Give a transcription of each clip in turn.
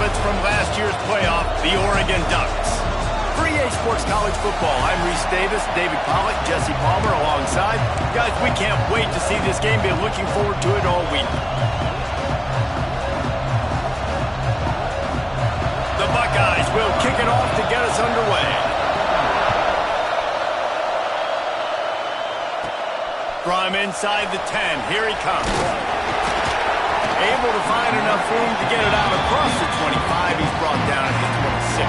favorites from last year's playoff, the Oregon Ducks. For EA Sports College Football, I'm Reese Davis, David Pollock, Jesse Palmer alongside. Guys, we can't wait to see this game. Been looking forward to it all week. The Buckeyes will kick it off to get us underway. From inside the 10, here he comes. Able to find enough room to get it out across the 25. He's brought down at the 26.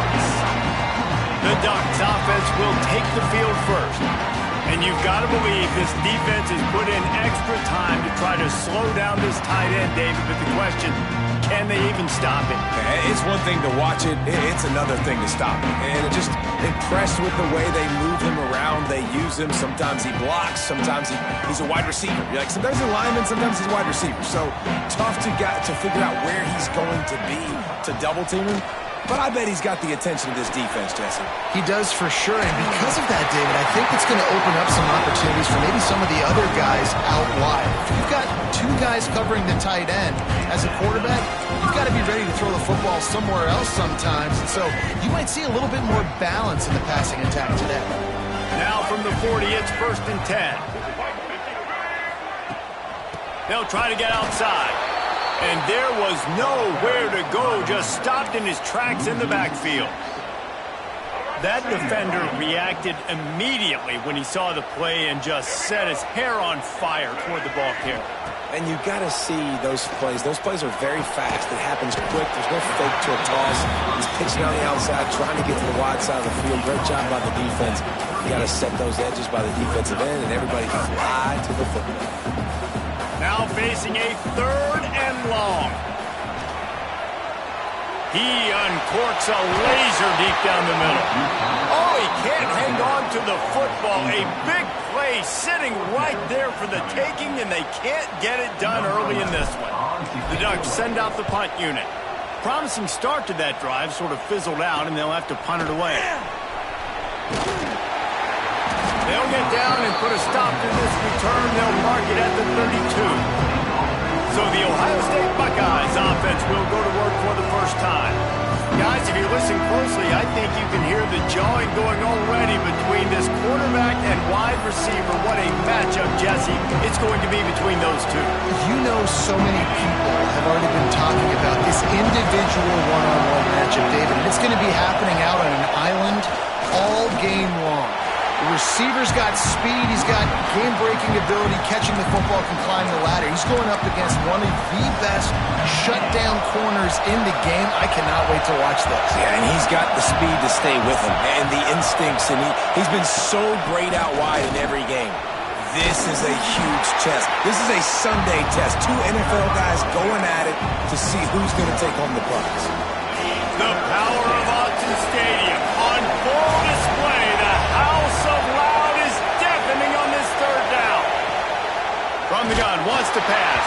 The Ducks offense will take the field first. And you've got to believe this defense has put in extra time to try to slow down this tight end, David. But the question, can they even stop it? It's one thing to watch it. It's another thing to stop it. And I'm just impressed with the way they move him around. They use him. Sometimes he blocks. Sometimes he's a wide receiver. Like sometimes he's a lineman. Sometimes he's a wide receiver. So tough to figure out where he's going to be to double team him. But I bet he's got the attention of this defense, Jesse. He does for sure, and because of that, David, I think it's going to open up some opportunities for maybe some of the other guys out wide. If you've got two guys covering the tight end as a quarterback, you've got to be ready to throw the football somewhere else sometimes, and so you might see a little bit more balance in the passing attack today. Now from the 40, it's 1st and 10. They'll try to get outside. And there was nowhere to go, just stopped in his tracks in the backfield. That defender reacted immediately when he saw the play and just set his hair on fire toward the ball carrier. And you got to see those plays. Those plays are very fast. It happens quick. There's no fake to a toss. He's pitching on the outside, trying to get to the wide side of the field. Great job by the defense. You got to set those edges by the defensive end, and everybody fly to the football. Now facing a 3rd and long. He uncorks a laser deep down the middle. Oh, he can't hang on to the football. A big play sitting right there for the taking, and they can't get it done early in this one. The Ducks send out the punt unit. Promising start to that drive, sort of fizzled out, and they'll have to punt it away. They'll get down and put a stop to this return. They'll mark it at the 32. So the Ohio State Buckeyes offense will go to work for the first time. Guys, if you listen closely, I think you can hear the jawing going already between this quarterback and wide receiver. What a matchup, Jesse, it's going to be between those two. You know, so many people have already been talking about this individual one-on-one matchup, David, and it's going to be happening out on an island all game long. The receiver's got speed, he's got game-breaking ability, catching the football, can climb the ladder. He's going up against one of the best shutdown corners in the game. I cannot wait to watch this. Yeah, and he's got the speed to stay with him and the instincts, and he's been so great out wide in every game. This is a huge test. This is a Sunday test. Two NFL guys going at it to see who's going to take home the prize. The power of Autzen Stadium on full display. The house of loud is deafening on this 3rd down. From the gun, wants to pass.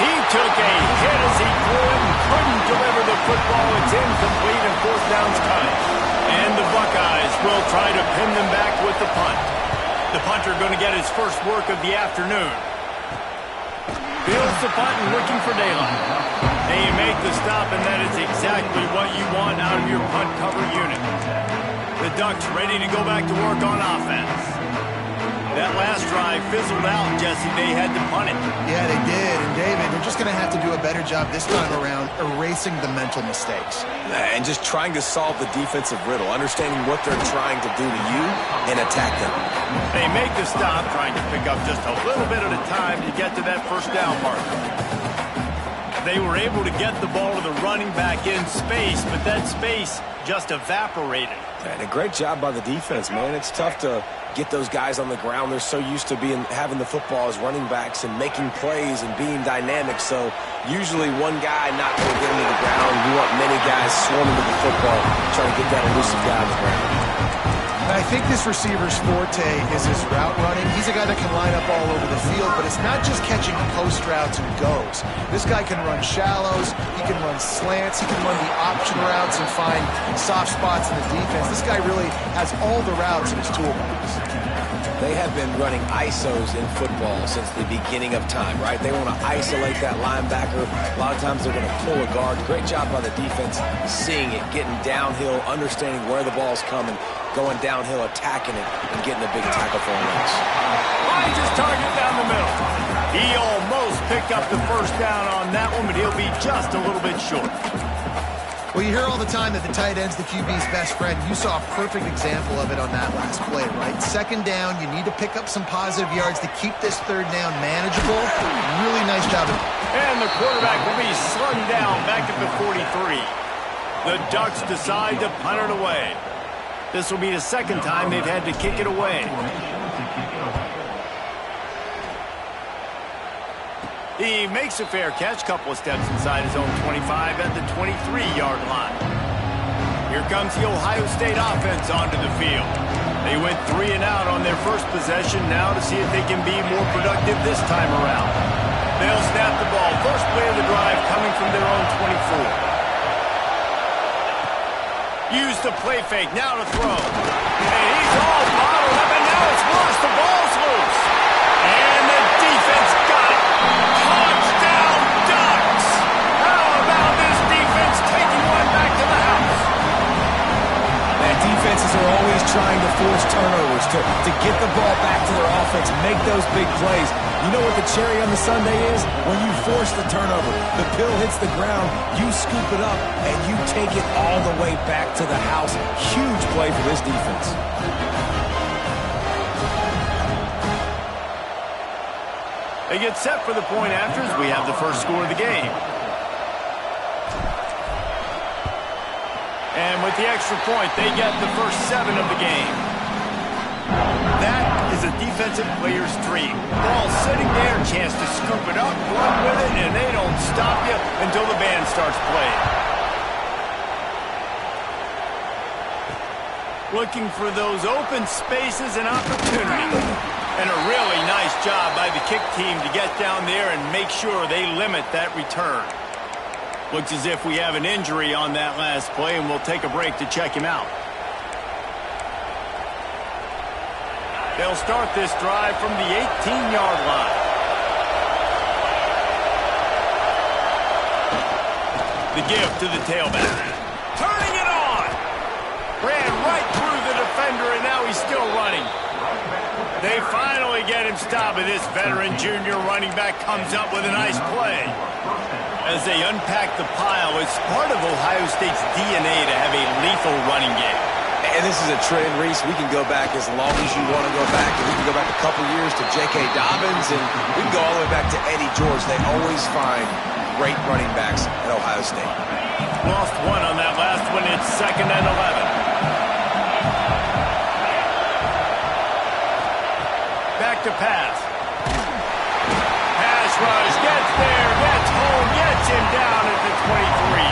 He took a hit as he threw it and couldn't deliver the football. It's incomplete and 4th down's coming. And the Buckeyes will try to pin them back with the punt. The punter going to get his first work of the afternoon. Fields the punt and looking for daylight. They make the stop, and that is exactly what you want out of your punt cover unit. The Ducks ready to go back to work on offense. That last drive fizzled out, Jesse. They had to punt it. Yeah, they did. And David, they're just going to have to do a better job this time around erasing the mental mistakes. And just trying to solve the defensive riddle, understanding what they're trying to do to you and attack them. They make the stop, trying to pick up just a little bit at a time to get to that 1st down marker. They were able to get the ball to the running back in space, but that space just evaporated. And a great job by the defense, man. It's tough to get those guys on the ground. They're so used to having the football as running backs and making plays and being dynamic. So usually one guy not going to get him to the ground. You want many guys swarming to the football, trying to get that elusive guy on the ground. And I think this receiver's forte is his route running. He's a guy that can line up all over the field, but it's not just catching post routes and goes. This guy can run shallows, he can run slants, he can run the option routes and find soft spots in the defense. This guy really has all the routes in his toolbox. They have been running ISOs in football since the beginning of time, right? They want to isolate that linebacker. A lot of times they're going to pull a guard. Great job by the defense seeing it, getting downhill, understanding where the ball's coming, going downhill, attacking it, and getting a big tackle for a loss. Just target down the middle. He almost picked up the first down on that one, but he'll be just a little bit short. Well, you hear all the time that the tight end's the QB's best friend. You saw a perfect example of it on that last play, right? Second down, you need to pick up some positive yards to keep this third down manageable. Really nice job. And the quarterback will be slung down back at the 43. The Ducks decide to punt it away. This will be the second time they've had to kick it away. He makes a fair catch, couple of steps inside his own 25 at the 23-yard line. Here comes the Ohio State offense onto the field. They went 3 and out on their first possession, now to see if they can be more productive this time around. They'll snap the ball. First play of the drive coming from their own 24. Use the play fake, now to throw. And he's all bottled up, and now it's worse. The ball's loose. And the defense got it. Touchdown, Ducks! How about this defense taking one back to the house? Man, defenses are always trying to force turnovers, to get the ball back to their offense, make those big plays. You know what the cherry on the sundae is? When you force the turnover, the pill hits the ground, you scoop it up, and you take it all the way back to the house. Huge play for this defense. They get set for the point after as we have the first score of the game. And with the extra point, they get the first 7 of the game. That is a defensive player's dream. Ball sitting there, chance to scoop it up, run with it, and they don't stop you until the band starts playing. Looking for those open spaces and opportunities. And a really nice job by the kick team to get down there and make sure they limit that return. Looks as if we have an injury on that last play, and we'll take a break to check him out. They'll start this drive from the 18-yard line. The give to the tailback. Turning it on! Ran right through the defender, and now he's still running. They finally get him stopped, and this veteran junior running back comes up with a nice play. As they unpack the pile, it's part of Ohio State's DNA to have a lethal running game. And this is a trend, Reese. We can go back as long as you want to go back. And we can go back a couple years to J.K. Dobbins, and we can go all the way back to Eddie George. They always find great running backs at Ohio State. Lost one on that last one. It's 2nd and 11. Back to pass. Pass rush, gets there, gets home, gets him down at the 23.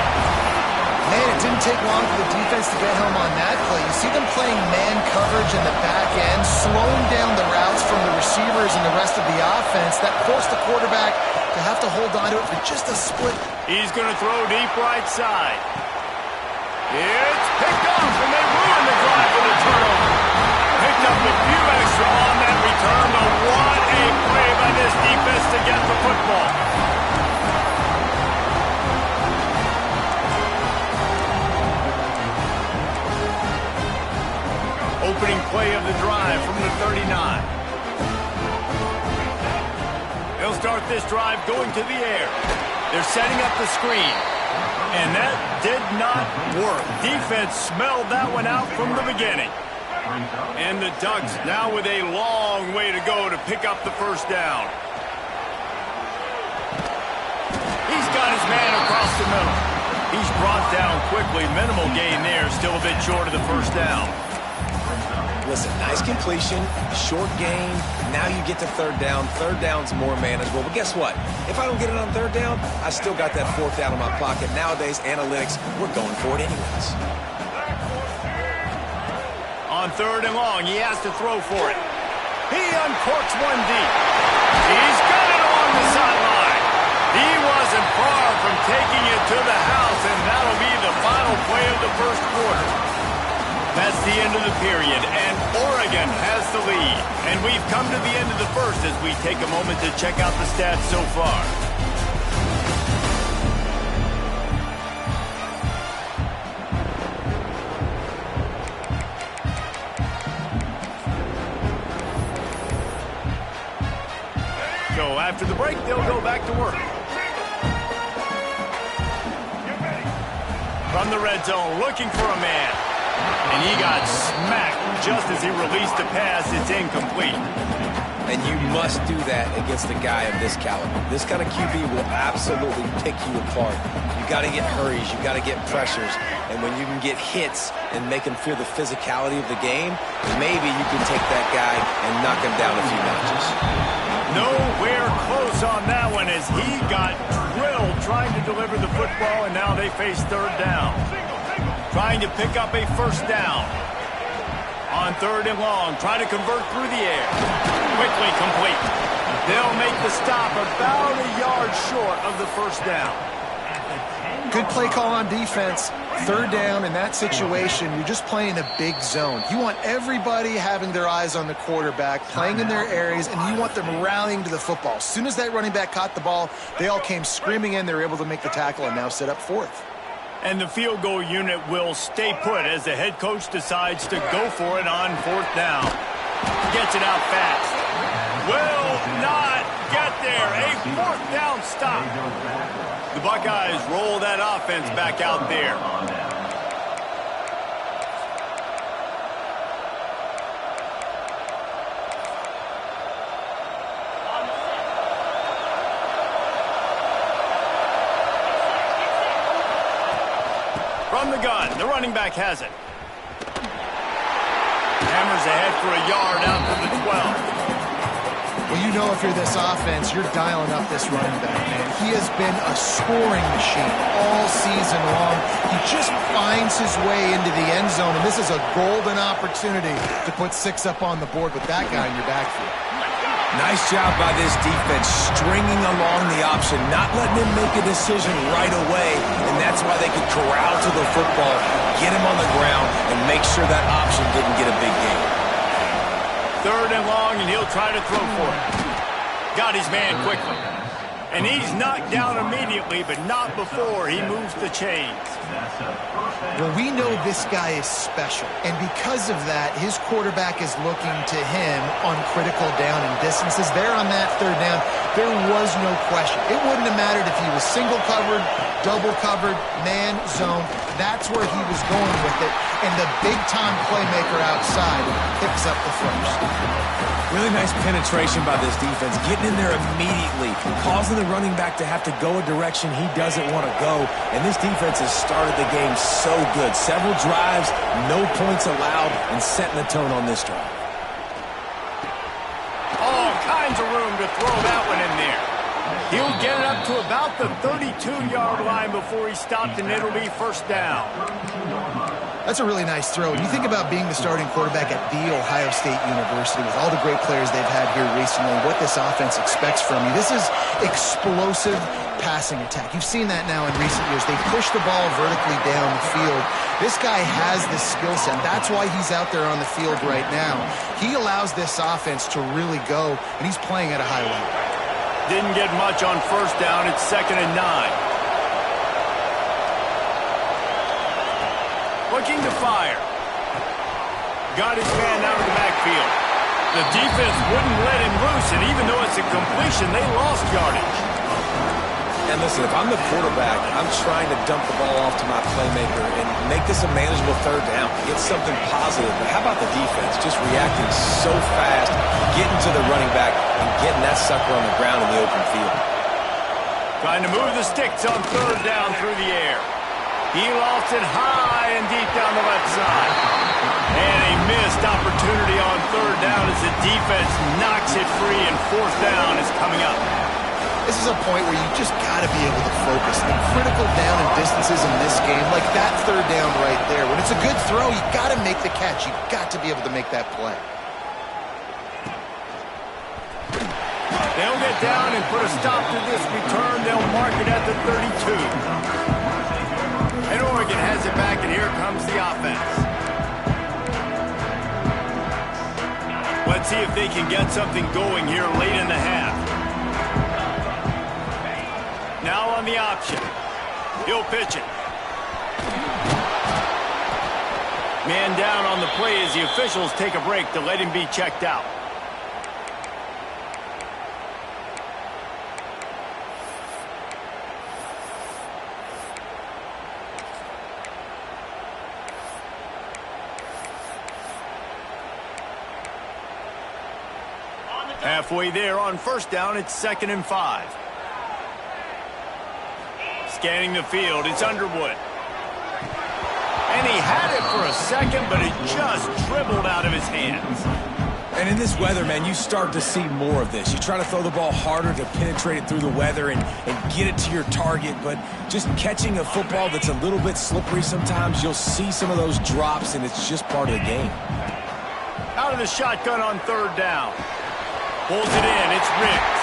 Man, it didn't take long for the defense to get home on that play. You see them playing man coverage in the back end, slowing down the routes from the receivers and the rest of the offense. That forced the quarterback to have to hold on to it for just a split. He's going to throw deep right side. It's picked off, and they ruin the drive with a turnover. Picked up a few extra on that return, but what a play by this defense to get the football. Opening play of the drive from the 39. They'll start this drive going to the air. They're setting up the screen. And that did not work. Defense smelled that one out from the beginning. And the Ducks now with a long way to go to pick up the first down. He's got his man across the middle. He's brought down quickly. Minimal gain there. Still a bit short of the first down. Listen, nice completion, short gain. Now you get to third down. Third down's more manageable. But guess what? If I don't get it on third down, I still got that fourth down in my pocket. Nowadays, analytics, we're going for it anyways. On On 3rd and long, he has to throw for it. He uncorks one deep. He's got it along the sideline. He wasn't far from taking it to the house, and that'll be the final play of the first quarter. That's the end of the period, and Oregon has the lead. And we've come to the end of the first as we take a moment to check out the stats so far. So after the break, they'll go back to work. From the red zone, looking for a man. And he got smacked just as he released the pass. It's incomplete. And you must do that against a guy of this caliber. This kind of QB will absolutely pick you apart. You got to get hurries. You got to get pressures. And when you can get hits and make him feel the physicality of the game, maybe you can take that guy and knock him down a few notches. Nowhere close on that one as he got drilled trying to deliver the football, and now they face 3rd down. Trying to pick up a 1st down. On 3rd and long, trying to convert through the air. Quickly complete. They'll make the stop about a yard short of the 1st down. Good play call on defense. 3rd down in that situation, you're just playing a big zone. You want everybody having their eyes on the quarterback, playing in their areas, and you want them rallying to the football. As soon as that running back caught the ball, they all came screaming in. They were able to make the tackle and now set up 4th. And the field goal unit will stay put as the head coach decides to go for it on 4th down. Gets it out fast. Will not get there. A 4th down stop. The Buckeyes roll that offense back out there. From the gun, the running back has it. Hammers ahead for a yard out to the 12. Well, you know if you're this offense, you're dialing up this running back, man. He has been a scoring machine all season long. He just finds his way into the end zone, and this is a golden opportunity to put 6 up on the board with that guy in your backfield. Nice job by this defense, stringing along the option, not letting him make a decision right away, and that's why they could corral to the football, get him on the ground, and make sure that option didn't get a big gain. 3rd and long, and he'll try to throw for it. Got his man quickly. And he's knocked down immediately, but not before he moves the chains. Well, we know this guy is special, and because of that, his quarterback is looking to him on critical down and distances. There on that 3rd down, there was no question. It wouldn't have mattered if he was single covered, double covered, man, zone. That's where he was going with it, and the big-time playmaker outside picks up the 1st. Really nice penetration by this defense, getting in there immediately, causing the running back to have to go a direction he doesn't want to go. And this defense has started the game so good. Several drives, no points allowed, and setting the tone on this drive. All kinds of room to throw that one in there. He'll get it up to about the 32-yard line before he stopped, and it'll be 1st down. That's a really nice throw. And you think about being the starting quarterback at The Ohio State University with all the great players they've had here recently, what this offense expects from you. This is explosive passing attack. You've seen that now in recent years. They push the ball vertically down the field. This guy has this skill set. That's why he's out there on the field right now. He allows this offense to really go, and he's playing at a high level. Didn't get much on 1st down. It's 2nd and 9. Looking to fire. Got his man out of the backfield. The defense wouldn't let him loose, and even though it's a completion, they lost yardage. And listen, if I'm the quarterback, I'm trying to dump the ball off to my playmaker and make this a manageable 3rd down, get something positive. But how about the defense just reacting so fast, getting to the running back, and getting that sucker on the ground in the open field? Trying to move the sticks on 3rd down through the air. He lost it high and deep down the left side. And a missed opportunity on 3rd down as the defense knocks it free, and 4th down is coming up. This is a point where you just got to be able to focus. The critical down and distances in this game, like that third down right there. When it's a good throw, you got to make the catch. You got to be able to make that play. They'll get down and put a stop to this return. They'll mark it at the 32. And Oregon has it back, and here comes the offense. Let's see if they can get something going here late in the half. Now on the option. He'll pitch it. Man down on the play as the officials take a break to let him be checked out. Halfway there on first down, it's 2nd and 5. Scanning the field, it's Underwood. And he had it for a second, but it just dribbled out of his hands. And in this weather, man, you start to see more of this. You try to throw the ball harder to penetrate it through the weather and get it to your target, but just catching a football that's a little bit slippery sometimes, you'll see some of those drops, and it's just part of the game. Out of the shotgun on 3rd down. Pulls it in, it's Riggs.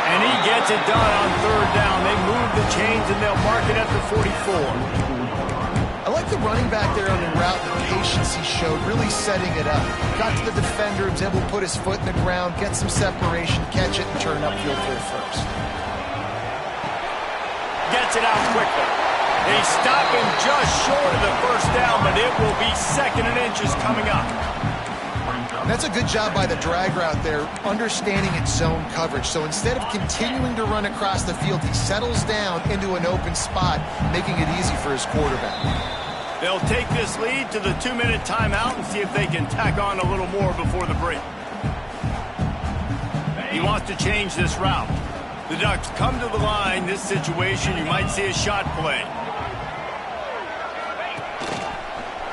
And he gets it done on 3rd down. They move the chains and they'll mark it at the 44. I like the running back there on the route, the patience he showed, really setting it up. Got to the defender, was able to put his foot in the ground, get some separation, catch it, and turn upfield for the first. Gets it out quickly. They stop him just short of the 1st down, but it will be 2nd and inches coming up. That's a good job by the drag route there, understanding its zone coverage. So instead of continuing to run across the field, he settles down into an open spot, making it easy for his quarterback. They'll take this lead to the 2-minute timeout and see if they can tack on a little more before the break. He wants to change this route. The Ducks come to the line. This situation, you might see a shot play.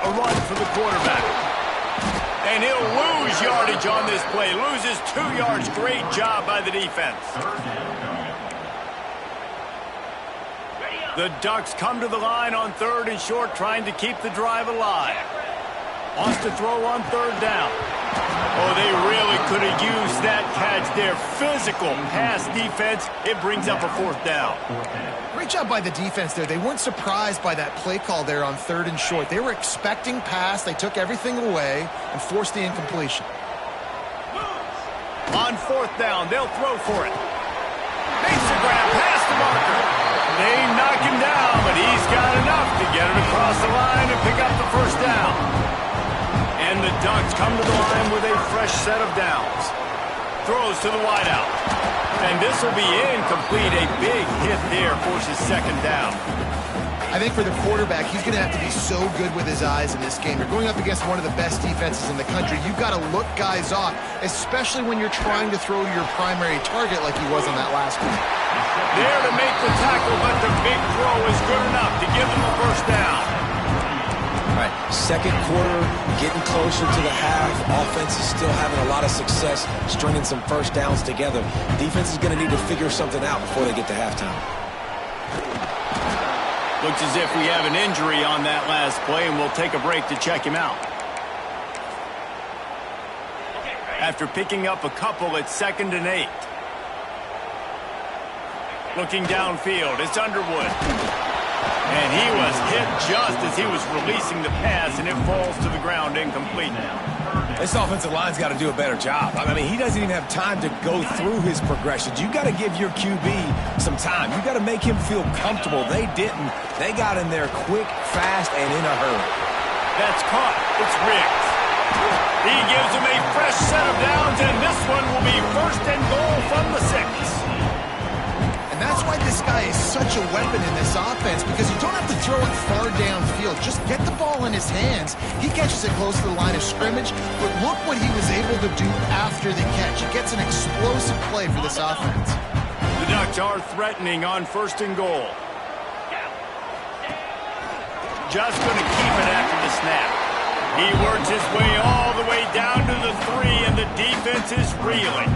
A run for the quarterback. And he'll lose yardage on this play. Loses 2 yards. Great job by the defense. The Ducks come to the line on 3rd and short, trying to keep the drive alive. Wants to throw on 3rd down. Oh, they really could have used that catch there. Physical pass defense. It brings up a 4th down. Great job by the defense there. They weren't surprised by that play call there on 3rd and short. They were expecting pass. They took everything away and forced the incompletion. On 4th down, they'll throw for it. Makes the grab past the marker. They knock him down, but he's got enough to get it across the line and pick up the 1st down. And the Ducks come to the line with a fresh set of downs. Throws to the wideout. And this will be incomplete. A big hit there forces 2nd down. I think for the quarterback, he's going to have to be so good with his eyes in this game. You're going up against one of the best defenses in the country. You've got to look guys off, especially when you're trying to throw to your primary target like he was on that last one. There to make the tackle, but the big throw is good enough to give them a 1st down. All right, 2nd quarter, getting closer to the half. Offense is still having a lot of success stringing some 1st downs together. Defense is going to need to figure something out before they get to halftime. Looks as if we have an injury on that last play, and we'll take a break to check him out. After picking up a couple, it's 2nd and 8. Looking downfield, it's Underwood. And he was hit just as he was releasing the pass, and it falls to the ground incomplete. This offensive line's got to do a better job. I mean, he doesn't even have time to go through his progressions. You got to give your QB some time. You got to make him feel comfortable. They didn't. They got in there quick, fast, and in a hurry. That's caught. It's Riggs. He gives him a fresh set of downs, and this one will be 1st and goal from the 6. And that's why this guy is such a weapon in this offense, because you don't have to throw it far downfield. Just get the ball in his hands. He catches it close to the line of scrimmage, but look what he was able to do after the catch. He gets an explosive play for this offense. The Ducks are threatening on 1st and goal. Just going to keep it after the snap. He works his way all the way down to the 3, and the defense is reeling.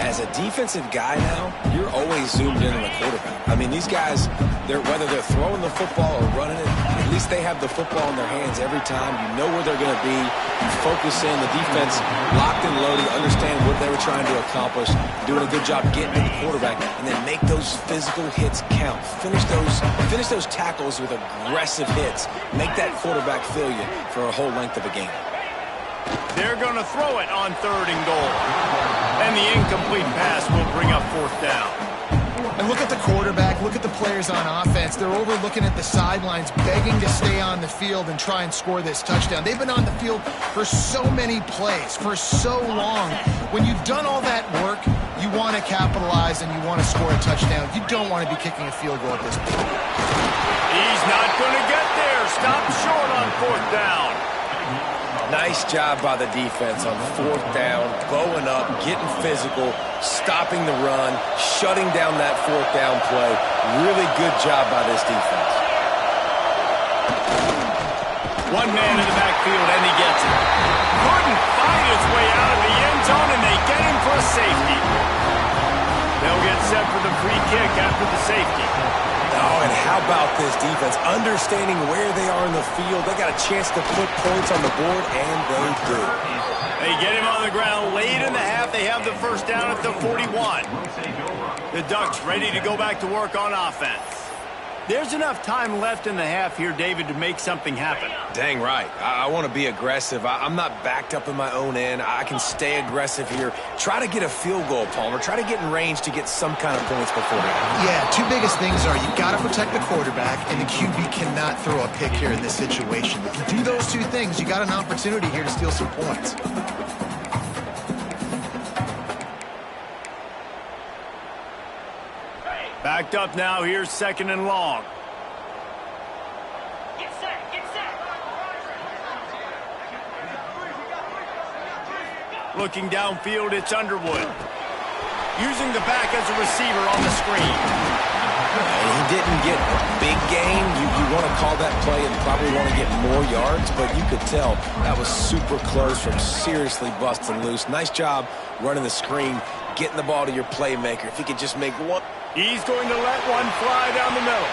As a defensive guy now, you're always zoomed in on the quarterback. I mean, these guys, whether they're throwing the football or running it, at least they have the football in their hands every time. You know where they're going to be. You focus in. The defense locked and loaded, understand what they were trying to accomplish, doing a good job getting to the quarterback, and then make those physical hits count. Finish those tackles with aggressive hits. Make that quarterback feel you for a whole length of a game. They're going to throw it on 3rd and goal. And the incomplete pass will bring up 4th down. And look at the quarterback, look at the players on offense. They're over looking at the sidelines, begging to stay on the field and try and score this touchdown. They've been on the field for so many plays, for so long. When you've done all that work, you want to capitalize and you want to score a touchdown. You don't want to be kicking a field goal at this point. He's not going to get there. Stop short on 4th down. Nice job by the defense on 4th down, bowing up, getting physical, stopping the run, shutting down that 4th down play. Really good job by this defense. One man in the backfield, and he gets it. Couldn't find his way out of the end zone, and they get him for a safety. They'll get set for the free kick after the safety. Oh, and how about this defense? Understanding where they are in the field. They got a chance to put points on the board, and they do. They get him on the ground late in the half. They have the 1st down at the 41. The Ducks ready to go back to work on offense. There's enough time left in the half here, David, to make something happen. Dang right. I want to be aggressive. I'm not backed up in my own end. I can stay aggressive here. Try to get a field goal, Palmer. Try to get in range to get some kind of points before the half. Yeah, 2 biggest things are you got to protect the quarterback, and the QB cannot throw a pick here in this situation. If you do those 2 things, you got an opportunity here to steal some points. Backed up now. Here's 2nd and long. Get set, get set. Looking downfield, it's Underwood. Using the back as a receiver on the screen. He didn't get a big gain. You want to call that play and probably want to get more yards, but you could tell that was super close from seriously busting loose. Nice job running the screen, getting the ball to your playmaker. If he could just make one. He's going to let one fly down the middle.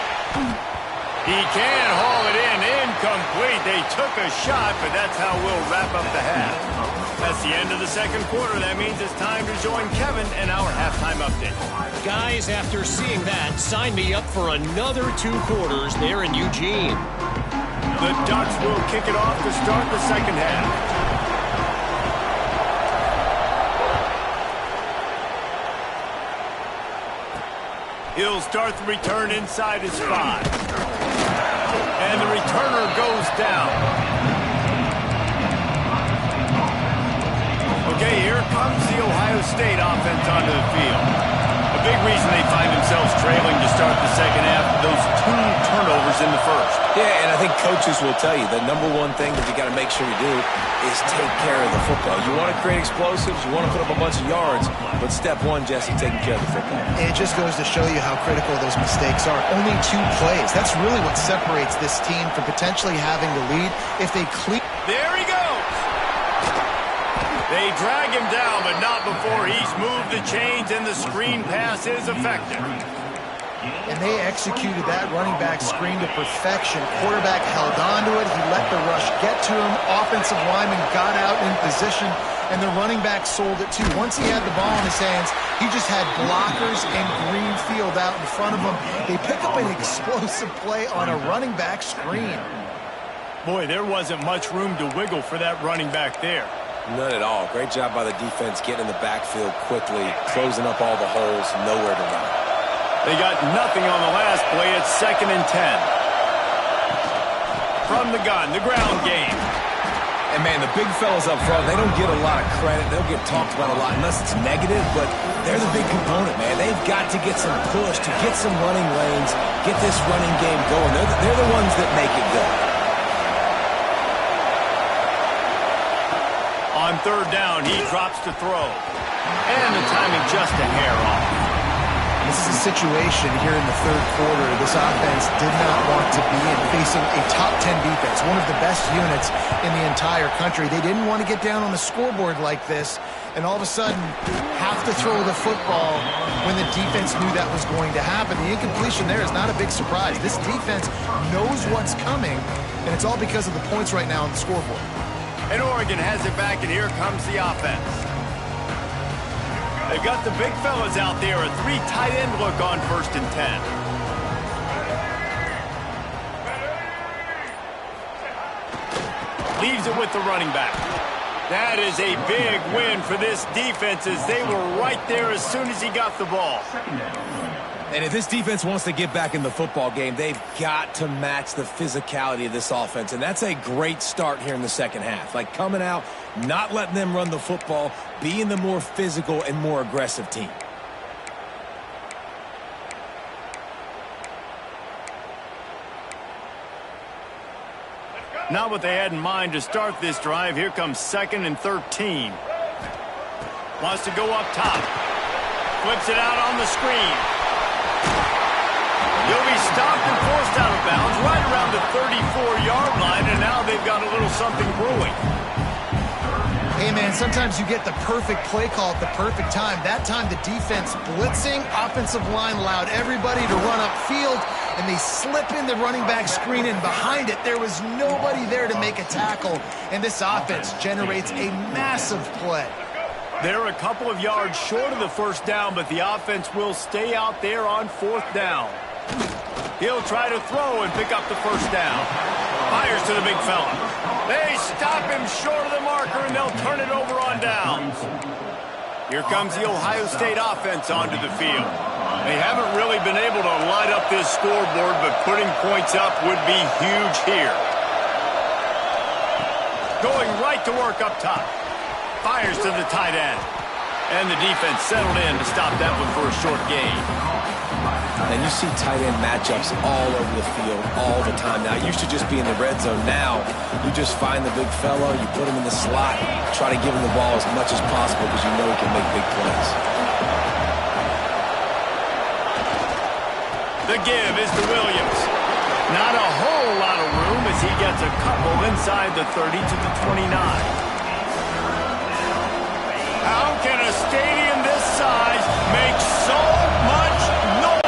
He can haul it in. Incomplete. They took a shot, but that's how we'll wrap up the half. That's the end of the 2nd quarter. That means it's time to join Kevin and our halftime update. Guys, after seeing that, sign me up for another 2 quarters there in Eugene. The Ducks will kick it off to start the 2nd half. He'll start the return inside his 5. And the returner goes down. Okay, here comes the Ohio State offense onto the field. A big reason they find themselves trailing to start the 2nd half, those 2 turnovers in the 1st. Yeah, and I think coaches will tell you the number one thing that you got to make sure you do is take care of the football. You want to create explosives, you want to put up a bunch of yards, but step 1, Jesse, taking care of the football. It just goes to show you how critical those mistakes are. Only 2 plays. That's really what separates this team from potentially having the lead if they clean. There he goes. They drag him down, but not before he's moved the chains and the screen pass is effective. And they executed that running back screen to perfection. Quarterback held on to it. He let the rush get to him. Offensive lineman got out in position, and the running back sold it too. Once he had the ball in his hands, he just had blockers and green field out in front of him. They pick up an explosive play on a running back screen. Boy, there wasn't much room to wiggle for that running back there. None at all. Great job by the defense getting in the backfield quickly, closing up all the holes, nowhere to run. They got nothing on the last play. It's 2nd and 10. From the gun, the ground game. And, man, the big fellas up front, they don't get a lot of credit. They'll get talked about a lot unless it's negative, but they're the big component, man. They've got to get some push, to get some running lanes, get this running game going. They're the ones that make it go. On 3rd down, he drops to throw. And the timing just a hair off. This is a situation here in the third quarter this offense did not want to be in, facing a top 10 defense, one of the best units in the entire country. They didn't want to get down on the scoreboard like this and all of a sudden have to throw the football when the defense knew that was going to happen. The incompletion there is not a big surprise. This defense knows what's coming, and it's all because of the points right now on the scoreboard. And Oregon has it back, and here comes the offense. They've got the big fellas out there, a 3 tight end look on 1st and 10. Leaves it with the running back. That is a big win for this defense as they were right there as soon as he got the ball. And if this defense wants to get back in the football game, they've got to match the physicality of this offense. And that's a great start here in the second half. Like coming out, not letting them run the football, being the more physical and more aggressive team. Not what they had in mind to start this drive. Here comes 2nd and 13. Wants to go up top. Flips it out on the screen. He'll be stopped and forced out of bounds right around the 34-yard line, and now they've got a little something brewing. Hey, man, sometimes you get the perfect play call at the perfect time. That time the defense blitzing, offensive line allowed everybody to run upfield, and they slip in the running back screen, and behind it there was nobody there to make a tackle, and this offense generates a massive play. They're a couple of yards short of the first down, but the offense will stay out there on 4th down. He'll try to throw and pick up the first down. Fires to the big fella. They stop him short of the marker, and they'll turn it over on downs. Here comes the Ohio State offense onto the field. They haven't really been able to light up this scoreboard, but putting points up would be huge here. Going right to work up top. Fires to the tight end. And the defense settled in to stop that one for a short gain. And you see tight end matchups all over the field all the time now. It used to just be in the red zone. Now you just find the big fellow, you put him in the slot, try to give him the ball as much as possible because you know he can make big plays. The give is to Williams. Not a whole lot of room as he gets a couple inside the 30 to the 29. How can a stadium this size make so much noise?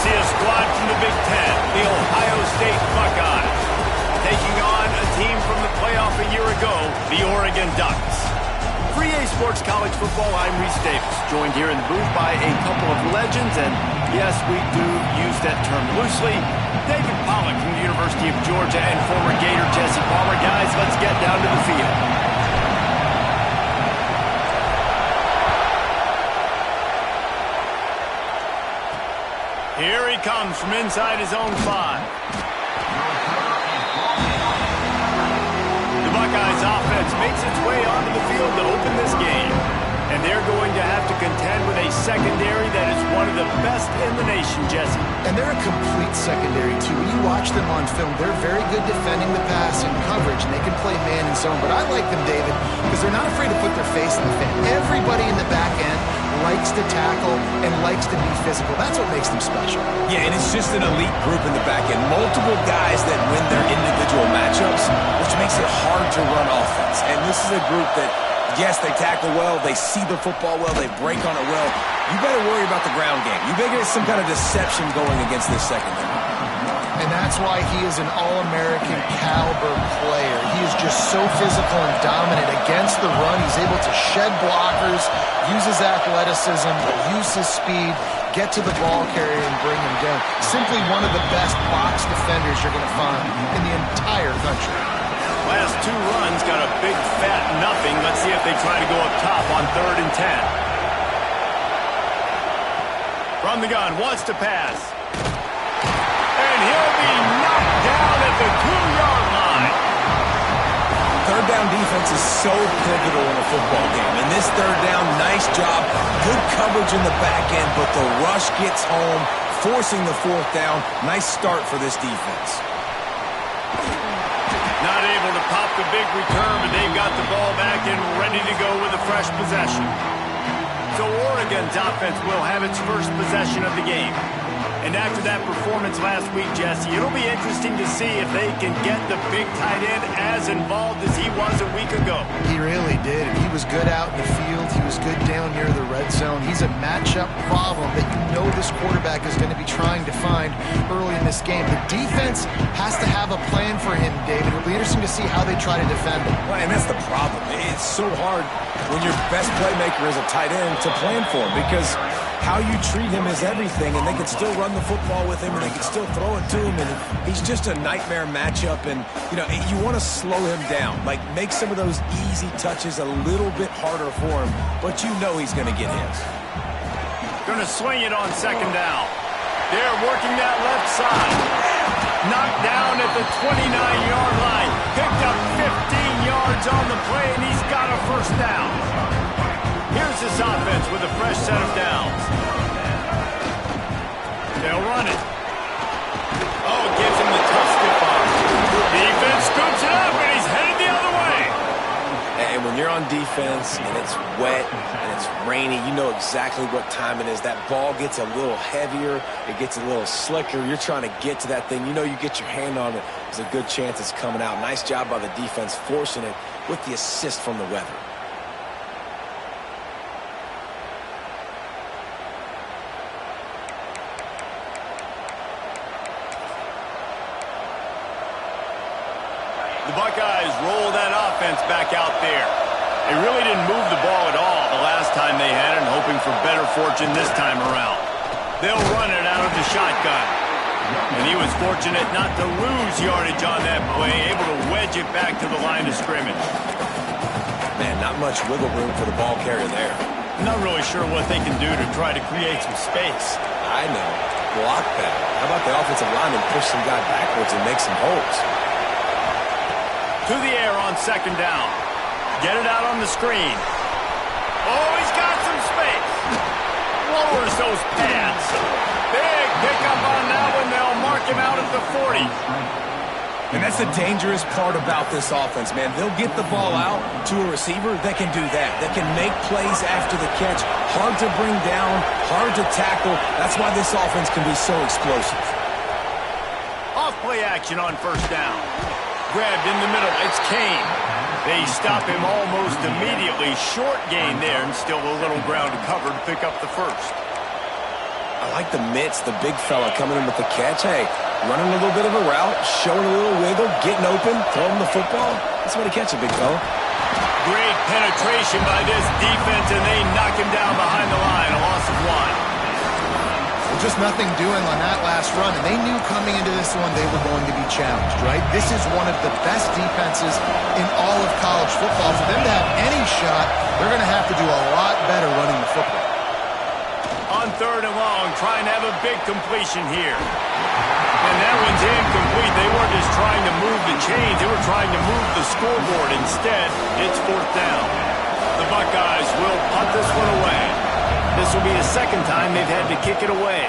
see a squad from the Big Ten, the Ohio State Buckeyes, taking on a team from the playoff a year ago, the Oregon Ducks. For EA Sports College Football, I'm Reese Davis, joined here in the booth by a couple of legends, and yes, we do use that term loosely. David Pollack from the University of Georgia and former Gator Jesse Palmer. Guys, let's get down to the field. Here he comes from inside his own 5. The Buckeyes offense makes its way onto the field to open this game. And they're going to have to contend with a secondary that is one of the best in the nation, Jesse. And they're a complete secondary, too. When you watch them on film, they're very good defending the pass and coverage, and they can play man and zone. But I like them, David, because they're not afraid to put their face in the fan. Everybody in the back end likes to tackle and likes to be physical. That's what makes them special. Yeah, and it's just an elite group in the back end. Multiple guys that win their individual matchups, which makes it hard to run offense. And this is a group that, yes, they tackle well, they see the football well, they break on it well. You better worry about the ground game. You better get some kind of deception going against this secondary. And that's why he is an All-American caliber player. He is just so physical and dominant against the run. He's able to shed blockers, use his athleticism, use his speed, get to the ball carrier and bring him down. Simply one of the best box defenders you're going to find in the entire country. Last 2 runs got a big fat nothing. Let's see if they try to go up top on 3rd and 10. From the gun, wants to pass. And he'll be knocked down at the 2-yard line. Third down defense is so pivotal in a football game. And this third down, nice job. Good coverage in the back end, but the rush gets home, forcing the 4th down. Nice start for this defense. Not able to pop the big return, but they've got the ball back and ready to go with a fresh possession. So Oregon's offense will have its first possession of the game. And after that performance last week, Jesse, it'll be interesting to see if they can get the big tight end as involved as he was a week ago. He really did. He was good out in the field. He was good down near the red zone. He's a matchup problem that you know this quarterback is going to be trying to find early in this game. The defense has to have a plan for him, David. It'll be interesting to see how they try to defend him. Well, and that's the problem. It's so hard when your best playmaker is a tight end to plan for him, because how you treat him is everything, and they can still run the football with him, and they can still throw it to him, and he's just a nightmare matchup. And, you know, you want to slow him down, like make some of those easy touches a little bit harder for him, but you know he's going to get his. Going to swing it on 2nd down. They're working that left side. Knocked down at the 29-yard line. Picked up 15 yards on the play, and he's got a 1st down. Here's this offense with a fresh set of downs. They'll run it. Oh, it gives him the tough stiff arm. Defense scoops it up, and he's headed the other way. And when you're on defense, and it's wet, and it's rainy, you know exactly what time it is. That ball gets a little heavier. It gets a little slicker. You're trying to get to that thing. You know you get your hand on it. There's a good chance it's coming out. Nice job by the defense forcing it with the assist from the weather. The Buckeyes roll that offense back out there. They really didn't move the ball at all the last time they had it, hoping for better fortune this time around. They'll run it out of the shotgun. And he was fortunate not to lose yardage on that play, able to wedge it back to the line of scrimmage. Man, not much wiggle room for the ball carrier there. I'm not really sure what they can do to try to create some space. I know. Block that. How about the offensive lineman push some guy backwards and make some holes? To the air on 2nd down. Get it out on the screen. Oh, he's got some space. Lowers those pads. Big pickup on that one. They'll mark him out at the 40. And that's the dangerous part about this offense, man. They'll get the ball out to a receiver that can do that. That can make plays after the catch. Hard to bring down, hard to tackle. That's why this offense can be so explosive. Off play action on 1st down. Grabbed in the middle. It's Kane. They stop him almost immediately. Short gain there, and still a little ground to cover to pick up the 1st. I like the mitts, the big fella coming in with the catch. Hey, running a little bit of a route, showing a little wiggle, getting open, throwing the football. That's the way to catch it, big fella. Great penetration by this defense, and they knock him down behind the line. A loss of 1. Just nothing doing on that last run, and they knew coming into this one they were going to be challenged, right? This is one of the best defenses in all of college football. For them to have any shot, they're going to have to do a lot better running the football. On 3rd and long, trying to have a big completion here. And that one's incomplete. They weren't just trying to move the chains, they were trying to move the scoreboard. Instead, it's 4th down. The Buckeyes will punt this one away. This will be the second time they've had to kick it away.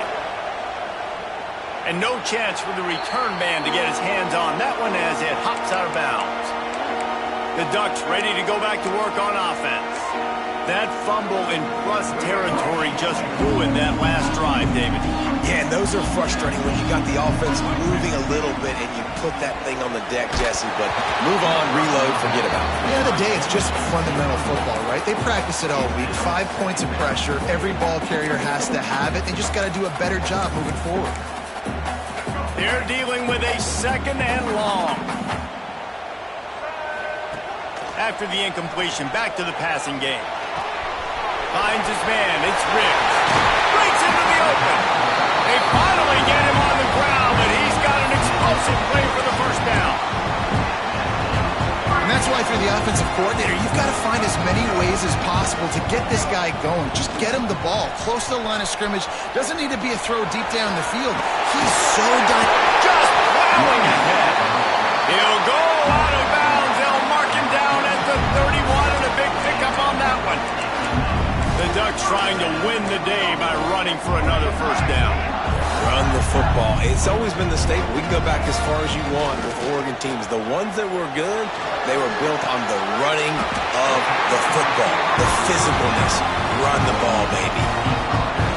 And no chance for the return man to get his hands on that one as it hops out of bounds. The Ducks ready to go back to work on offense. That fumble in plus territory just ruined that last drive, David. Yeah, and those are frustrating when you got the offense moving a little bit and you put that thing on the deck, Jesse. But move on, reload, forget about it. At the end of the day, it's just fundamental football, right? They practice it all week. 5 points of pressure. Every ball carrier has to have it. They just got to do a better job moving forward. They're dealing with a 2nd and long. After the incompletion, back to the passing game. Finds his man. It's Riggs. Breaks into the open. They finally get him on the ground, and he's got an explosive play for the first down. And that's why if you're the offensive coordinator, you've got to find as many ways as possible to get this guy going. Just get him the ball close to the line of scrimmage. Doesn't need to be a throw deep down the field. He's so done. Just plowing ahead. He'll go out of bounds. They'll mark him down at the 31, and a big pickup on that one. The Ducks trying to win the day by running for another first down. Run the football. It's always been the staple. We can go back as far as you want with Oregon teams. The ones that were good, they were built on the running of the football, the physicalness. Run the ball, baby.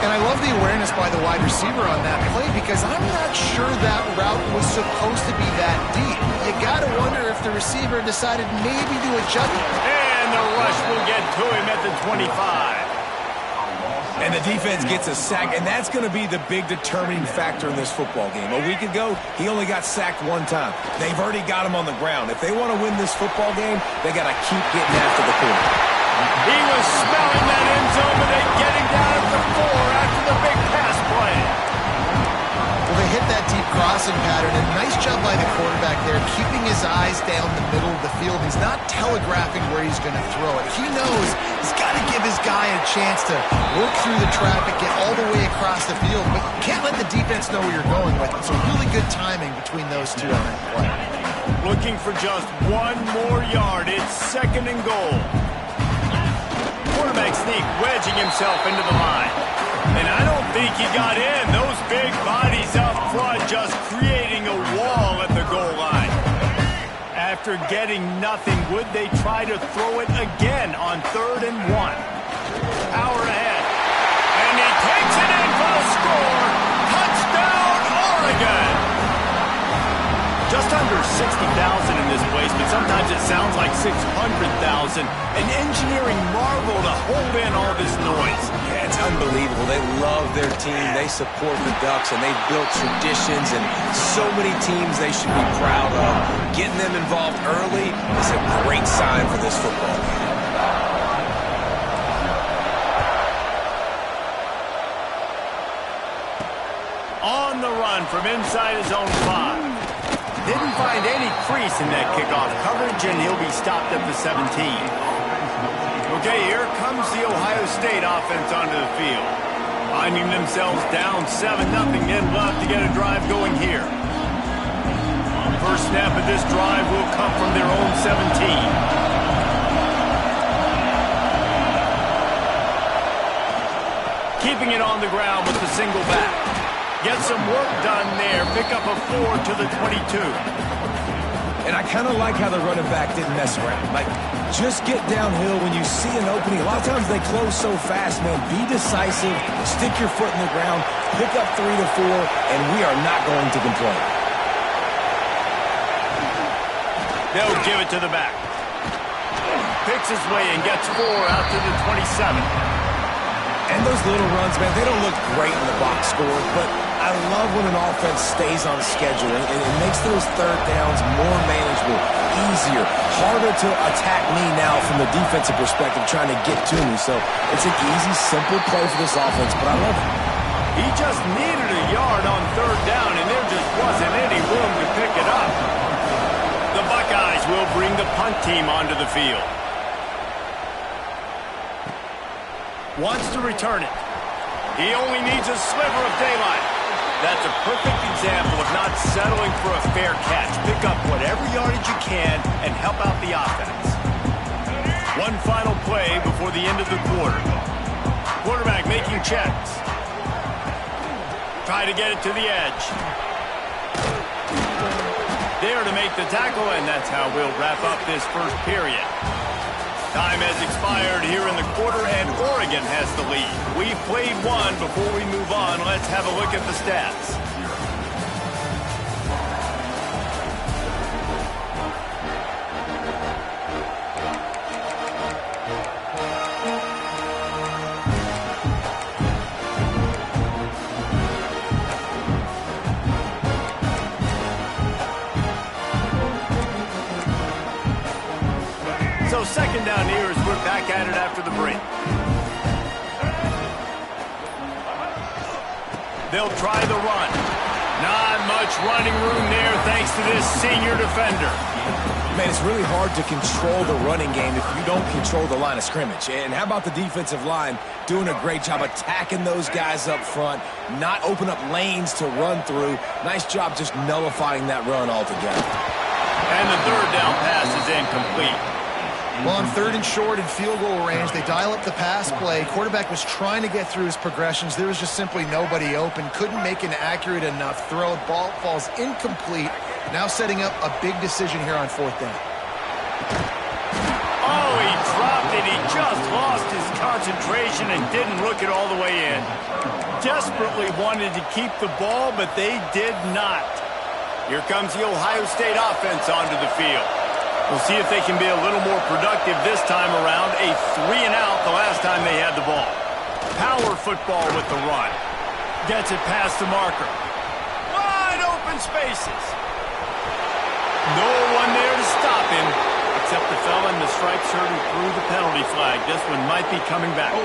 And I love the awareness by the wide receiver on that play because I'm not sure that route was supposed to be that deep. You got to wonder if the receiver decided maybe to adjust. And the rush will get to him at the 25. And the defense gets a sack, and that's going to be the big determining factor in this football game. A week ago, he only got sacked 1 time. They've already got him on the ground. If they want to win this football game, they got to keep getting after the quarterback. He was smelling that end zone, but they get him down at the 4 after the big pass play. Well, they hit that deep crossing pattern, and nice job by the quarterback there, keeping his eyes down the middle of the field. He's not telegraphing where he's going to throw it. He knows he's got to give his guy a chance to work through the traffic, get all the way across the field, but can't let the defense know where you're going with it. So really good timing between those two on that play. Looking for just 1 more yard. It's 2nd and goal. Quarterback sneak, wedging himself into the line. And I don't think he got in. Those big bodies up front just creating a wall at the goal line. After getting nothing, would they try to throw it again on 3rd and 1? Power ahead. And he takes it in for the score. Touchdown, Oregon! Just under 60,000 in this place, but sometimes it sounds like 600,000. An engineering marvel to hold in all this noise. Yeah, it's unbelievable. They love their team. They support the Ducks, and they've built traditions and so many teams they should be proud of. Getting them involved early is a great sign for this football game. On the run from inside his own 5. Didn't find any crease in that kickoff coverage, and he'll be stopped at the 17. Okay, here comes the Ohio State offense onto the field. Finding themselves down 7-0, they'd love to get a drive going here. First snap of this drive will come from their own 17. Keeping it on the ground with the single back. Get some work done there. Pick up a 4 to the 22. And I kind of like how the running back didn't mess around. Like, just get downhill when you see an opening. A lot of times they close so fast, man. Be decisive. Stick your foot in the ground. Pick up 3 to 4, and we are not going to complain. They'll give it to the back. Picks his way and gets 4 out to the 27. And those little runs, man, they don't look great in the box score, but I love when an offense stays on schedule, and it makes those third downs more manageable, easier, harder to attack me now from the defensive perspective trying to get to me. So it's an easy, simple play for this offense, but I love it. He just needed a yard on third down, and there just wasn't any room to pick it up. The Buckeyes will bring the punt team onto the field. Wants to return it. He only needs a sliver of daylight. That's a perfect example of not settling for a fair catch. Pick up whatever yardage you can and help out the offense. One final play before the end of the quarter. Quarterback making checks. Try to get it to the edge. There to make the tackle, and that's how we'll wrap up this first period. Time has expired here in the quarter, and Oregon has the lead. We've played one. Before we move on, let's have a look at the stats. So second down here as we're back at it after the break. They'll try the run. Not much running room there thanks to this senior defender. Man, it's really hard to control the running game if you don't control the line of scrimmage. And how about the defensive line doing a great job attacking those guys up front, not open up lanes to run through. Nice job just nullifying that run altogether. And the third down pass is incomplete. Well, on third and short and field goal range, they dial up the pass play. Quarterback was trying to get through his progressions. There was just simply nobody open. Couldn't make an accurate enough throw. Ball falls incomplete. Now setting up a big decision here on fourth down. Oh, he dropped it. He just lost his concentration and didn't look it all the way in. Desperately wanted to keep the ball, but they did not. Here comes the Ohio State offense onto the field. We'll see if they can be a little more productive this time around. A 3-and-out the last time they had the ball. Power football with the run. Gets it past the marker. Wide open spaces. No one there to stop him, except the fella in the striped shirt who threw the penalty flag. This one might be coming back.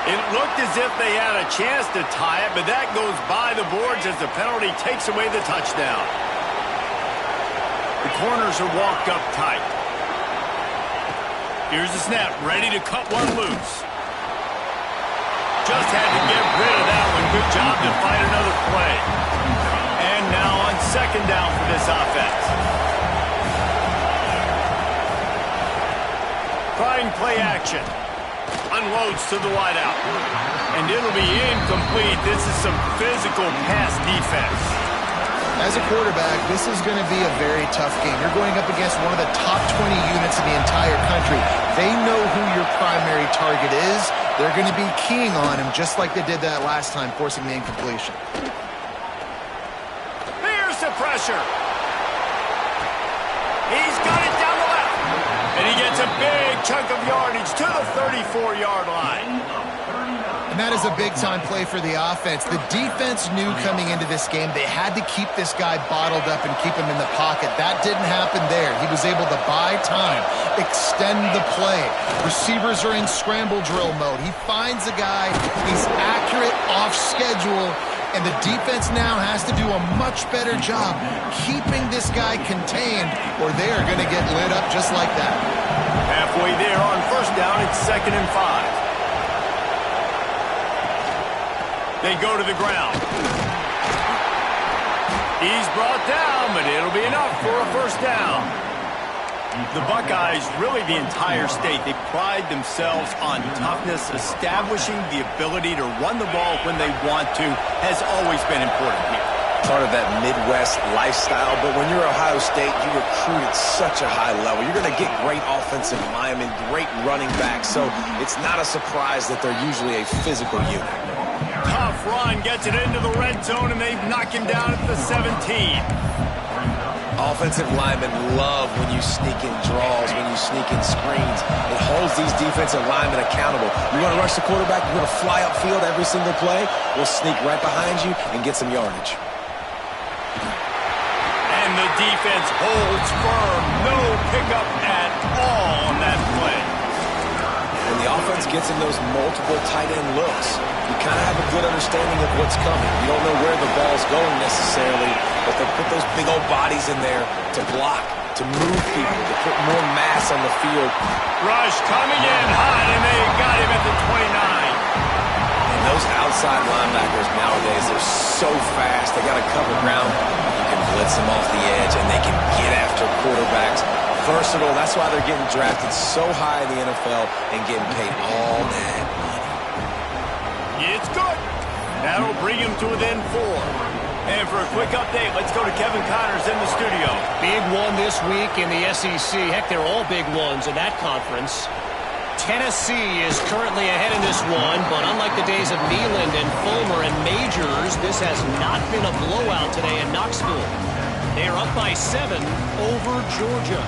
It looked as if they had a chance to tie it, but that goes by the boards as the penalty takes away the touchdown. The corners are walked up tight. Here's the snap, ready to cut one loose. Just had to get rid of that one. Good job to fight another play. And now on second down for this offense. Trying play action. Unloads to the wideout. And it'll be incomplete. This is some physical pass defense. As a quarterback, this is going to be a very tough game. You're going up against one of the top 20 units in the entire country. They know who your primary target is. They're going to be keying on him just like they did that last time, forcing the incompletion. Here's the pressure. He's got it down the left. And he gets a big chunk of yardage to the 34-yard line. And that is a big-time play for the offense. The defense knew coming into this game they had to keep this guy bottled up and keep him in the pocket. That didn't happen there. He was able to buy time, extend the play. Receivers are in scramble drill mode. He finds a guy. He's accurate, off schedule. And the defense now has to do a much better job keeping this guy contained, or they're going to get lit up just like that. Halfway there on first down, it's 2nd and 5. They go to the ground. He's brought down, but it'll be enough for a first down. The Buckeyes, really the entire state, they pride themselves on toughness. Establishing the ability to run the ball when they want to has always been important here. Part of that Midwest lifestyle, but when you're Ohio State, you recruit at such a high level. You're going to get great offensive linemen, great running backs, so it's not a surprise that they're usually a physical unit. Tough run, gets it into the red zone, and they knock him down at the 17. Oh, Offensive linemen love when you sneak in draws, when you sneak in screens. It holds these defensive linemen accountable. You want to rush the quarterback, you're going to fly upfield every single play. We'll sneak right behind you and get some yardage. And the defense holds firm. No pickup at all on that play. When the offense gets in those multiple tight end looks, you kind of have a good understanding of what's coming. You don't know where the ball's going necessarily, but they'll put those big old bodies in there to block, to move people, to put more mass on the field. Rush coming in hot, and they got him at the 29. And those outside linebackers nowadays, they're so fast. They got to cover ground. You can blitz them off the edge, and they can get after quarterbacks. Versatile. That's why they're getting drafted so high in the NFL and getting paid all that money. It's good. That'll bring him to within 4. And for a quick update, let's go to Kevin Connors in the studio. Big one this week in the SEC. Heck, they're all big ones in that conference. Tennessee is currently ahead in this one, but unlike the days of Neyland and Fulmer and Majors, this has not been a blowout today in Knoxville. They are up by 7 over Georgia.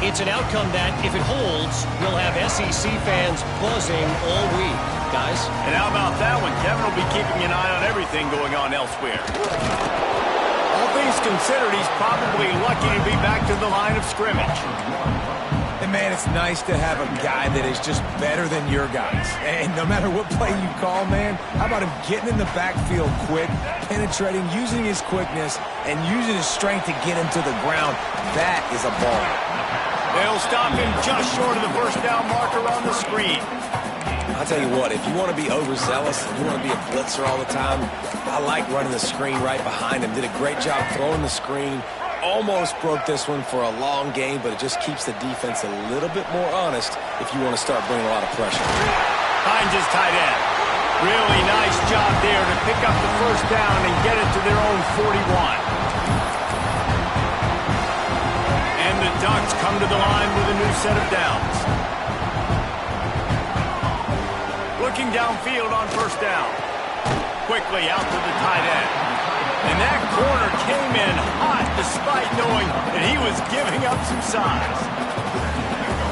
It's an outcome that, if it holds, will have SEC fans buzzing all week, guys. And how about that one? Kevin will be keeping an eye on everything going on elsewhere. All things considered, he's probably lucky to be back to the line of scrimmage. And, man, it's nice to have a guy that is just better than your guys. And no matter what play you call, man, how about him getting in the backfield quick, penetrating, using his quickness, and using his strength to get him to the ground? That is a ball. They'll stop him just short of the first down marker on the screen. I'll tell you what, if you want to be overzealous and you want to be a blitzer all the time, I like running the screen right behind him. Did a great job throwing the screen. Almost broke this one for a long game, but it just keeps the defense a little bit more honest if you want to start bringing a lot of pressure. Finds his tight end. Really nice job there to pick up the first down and get it to their own 41. And the Ducks come to the line with a new set of downs. Looking downfield on first down. Quickly out to the tight end. And that corner came in hot despite knowing that he was giving up some size.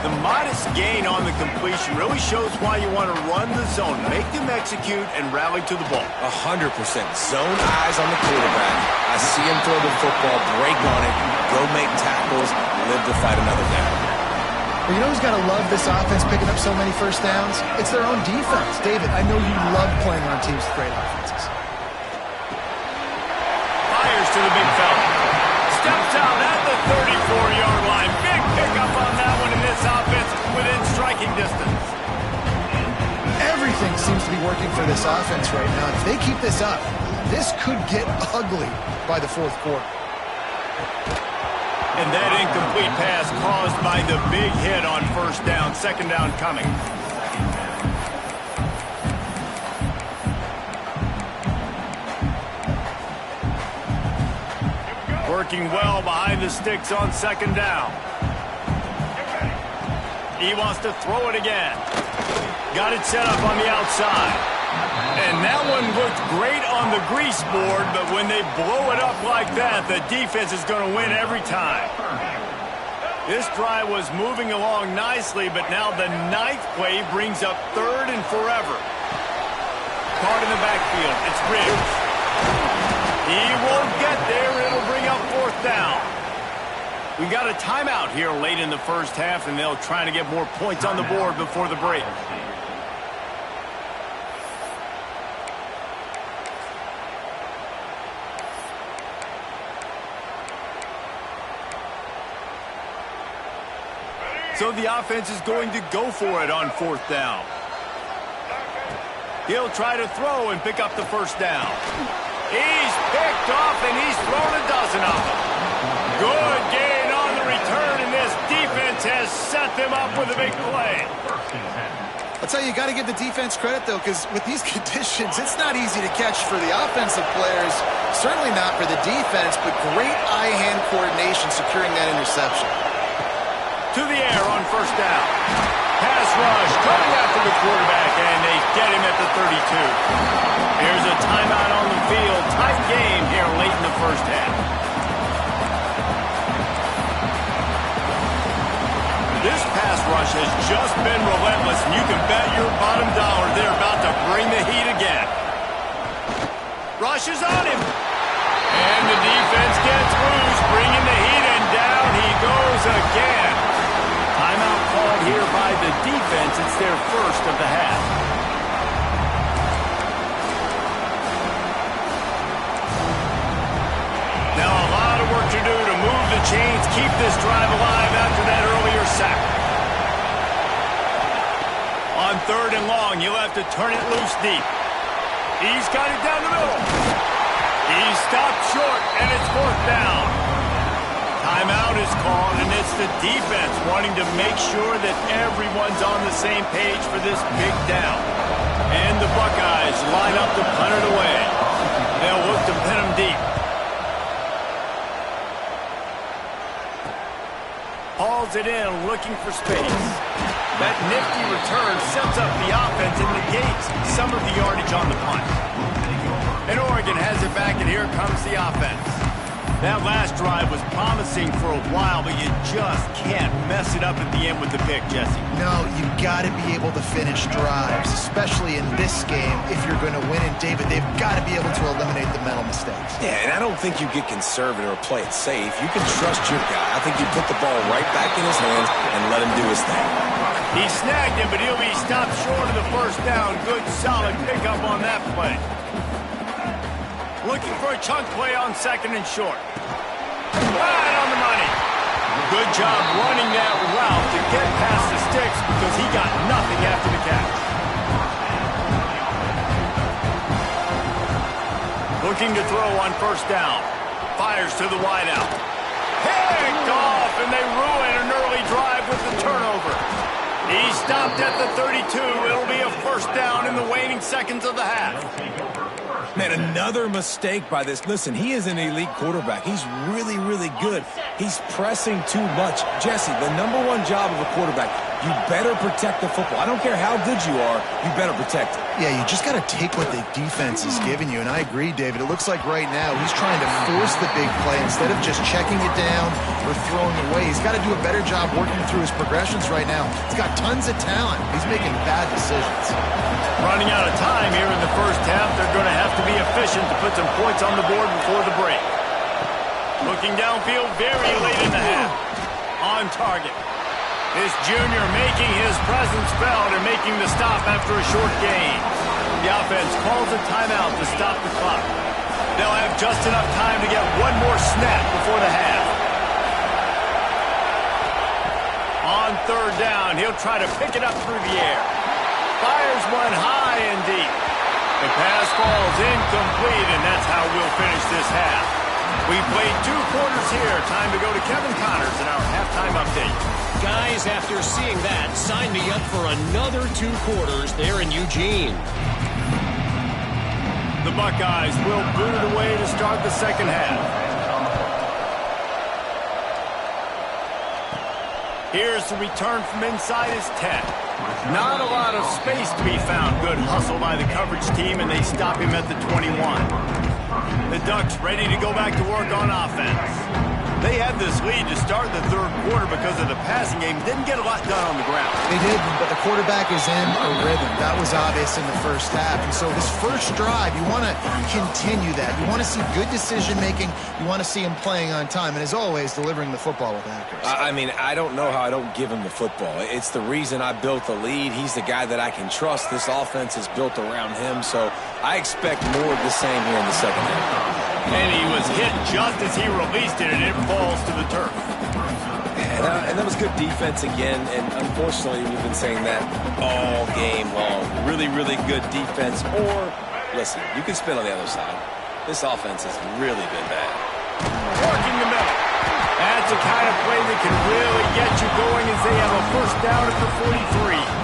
The modest gain on the completion really shows why you want to run the zone. Make them execute and rally to the ball. 100%. Zone eyes on the quarterback. I see him throw the football, break on it, go make tackles, live to fight another down. Well, you know who's got to love this offense picking up so many first downs? It's their own defense. David, I know you love playing on teams with great offenses. Fires to the big fella. Steps out at the 34-yard line. Big pickup on that one in this offense within striking distance. Everything seems to be working for this offense right now. If they keep this up, this could get ugly by the fourth quarter. And that incomplete pass caused by the big hit on first down. Second down coming. Working well behind the sticks on second down. He wants to throw it again. Got it set up on the outside. And that one looked great on the grease board, but when they blow it up like that, the defense is going to win every time. This drive was moving along nicely, but now the 9th play brings up 3rd and forever. Caught in the backfield. It's Riggs. He won't get there. It'll bring up 4th down. We got a timeout here late in the first half, and they'll try to get more points on the board before the break. So the offense is going to go for it on 4th down. He'll try to throw and pick up the first down. He's picked off, and he's thrown a dozen of them. Good gain on the return, and this defense has set them up with a big play. I'll tell you, you got to give the defense credit, though, because with these conditions, it's not easy to catch for the offensive players. Certainly not for the defense, but great eye-hand coordination securing that interception. To the air on first down. Pass rush coming after the quarterback, and they get him at the 32. Here's a timeout on the field. Tight game here late in the first half. rush has just been relentless, and you can bet your bottom dollar they're about to bring the heat again. Rushes on him. And the defense gets loose, bringing the heat, and down he goes again. Timeout called here by the defense. It's their first of the half. Now a lot of work to do to move the chains, keep this drive alive after that earlier sack. On 3rd and long, you'll have to turn it loose deep. He's got it down the middle. He's stopped short, and it's 4th down. Timeout is called, and it's the defense wanting to make sure that everyone's on the same page for this big down. And the Buckeyes line up to punt it away. They'll look to pin him deep. Hauls it in, looking for space. That nifty return sets up the offense and negates some of the yardage on the punt. And Oregon has it back, and here comes the offense. That last drive was promising for a while, but you just can't mess it up at the end with the pick, Jesse. No, you've got to be able to finish drives, especially in this game. If you're going to win it, David, they've got to be able to eliminate the mental mistakes. Yeah, and I don't think you get conservative or play it safe. You can trust your guy. I think you put the ball right back in his hands and let him do his thing. He snagged him, but he'll be stopped short of the 1st down. Good, solid pickup on that play. Looking for a chunk play on 2nd and short. Right on the money. Good job running that route to get past the sticks because he got nothing after the catch. Looking to throw on 1st down. Fires to the wideout. Picked off, and they ruin an early drive with the turnover. He stopped at the 32. It'll be a 1st down in the waning seconds of the half. Man, another mistake by this. Listen, he is an elite quarterback. He's really, really good. He's pressing too much. Jesse, the #1 job of a quarterback, you better protect the football. I don't care how good you are, you better protect it. Yeah, you just got to take what the defense is giving you, and I agree, David. It looks like right now he's trying to force the big play instead of just checking it down or throwing away. He's got to do a better job working through his progressions right now. He's got tons of talent. He's making bad decisions. Running out of time here in the 1st half. They're going to have to be efficient to put some points on the board before the break. Looking downfield very late in the half. On target. This junior making his presence felt and making the stop after a short gain. The offense calls a timeout to stop the clock. They'll have just enough time to get one more snap before the half. On 3rd down, he'll try to pick it up through the air. Fires one high and deep. The pass falls incomplete, and that's how we'll finish this half. We played 2 quarters here. Time to go to Kevin Connors in our halftime update. Guys, after seeing that, sign me up for another 2 quarters there in Eugene. The Buckeyes will boot it away to start the 2nd half. Here's the return from inside his 10. Not a lot of space to be found. Good hustle by the coverage team, and they stop him at the 21. The Ducks ready to go back to work on offense. They had this lead to start the 3rd quarter because of the passing game. Didn't get a lot done on the ground. They did, but the quarterback is in a rhythm. That was obvious in the 1st half. And so this 1st drive, you want to continue that. You want to see good decision-making. You want to see him playing on time. And as always, delivering the football with accuracy. I mean, I don't know how I don't give him the football. It's the reason I built the lead. He's the guy that I can trust. This offense is built around him. So I expect more of the same here in the 2nd half. And he was hit just as he released it, and it falls to the turf. And that was good defense again, and unfortunately we've been saying that all game long. Really, really good defense. Or, listen, you can spin on the other side. This offense has really been bad. Working the middle. That's the kind of play that can really get you going as they have a 1st down at the 43.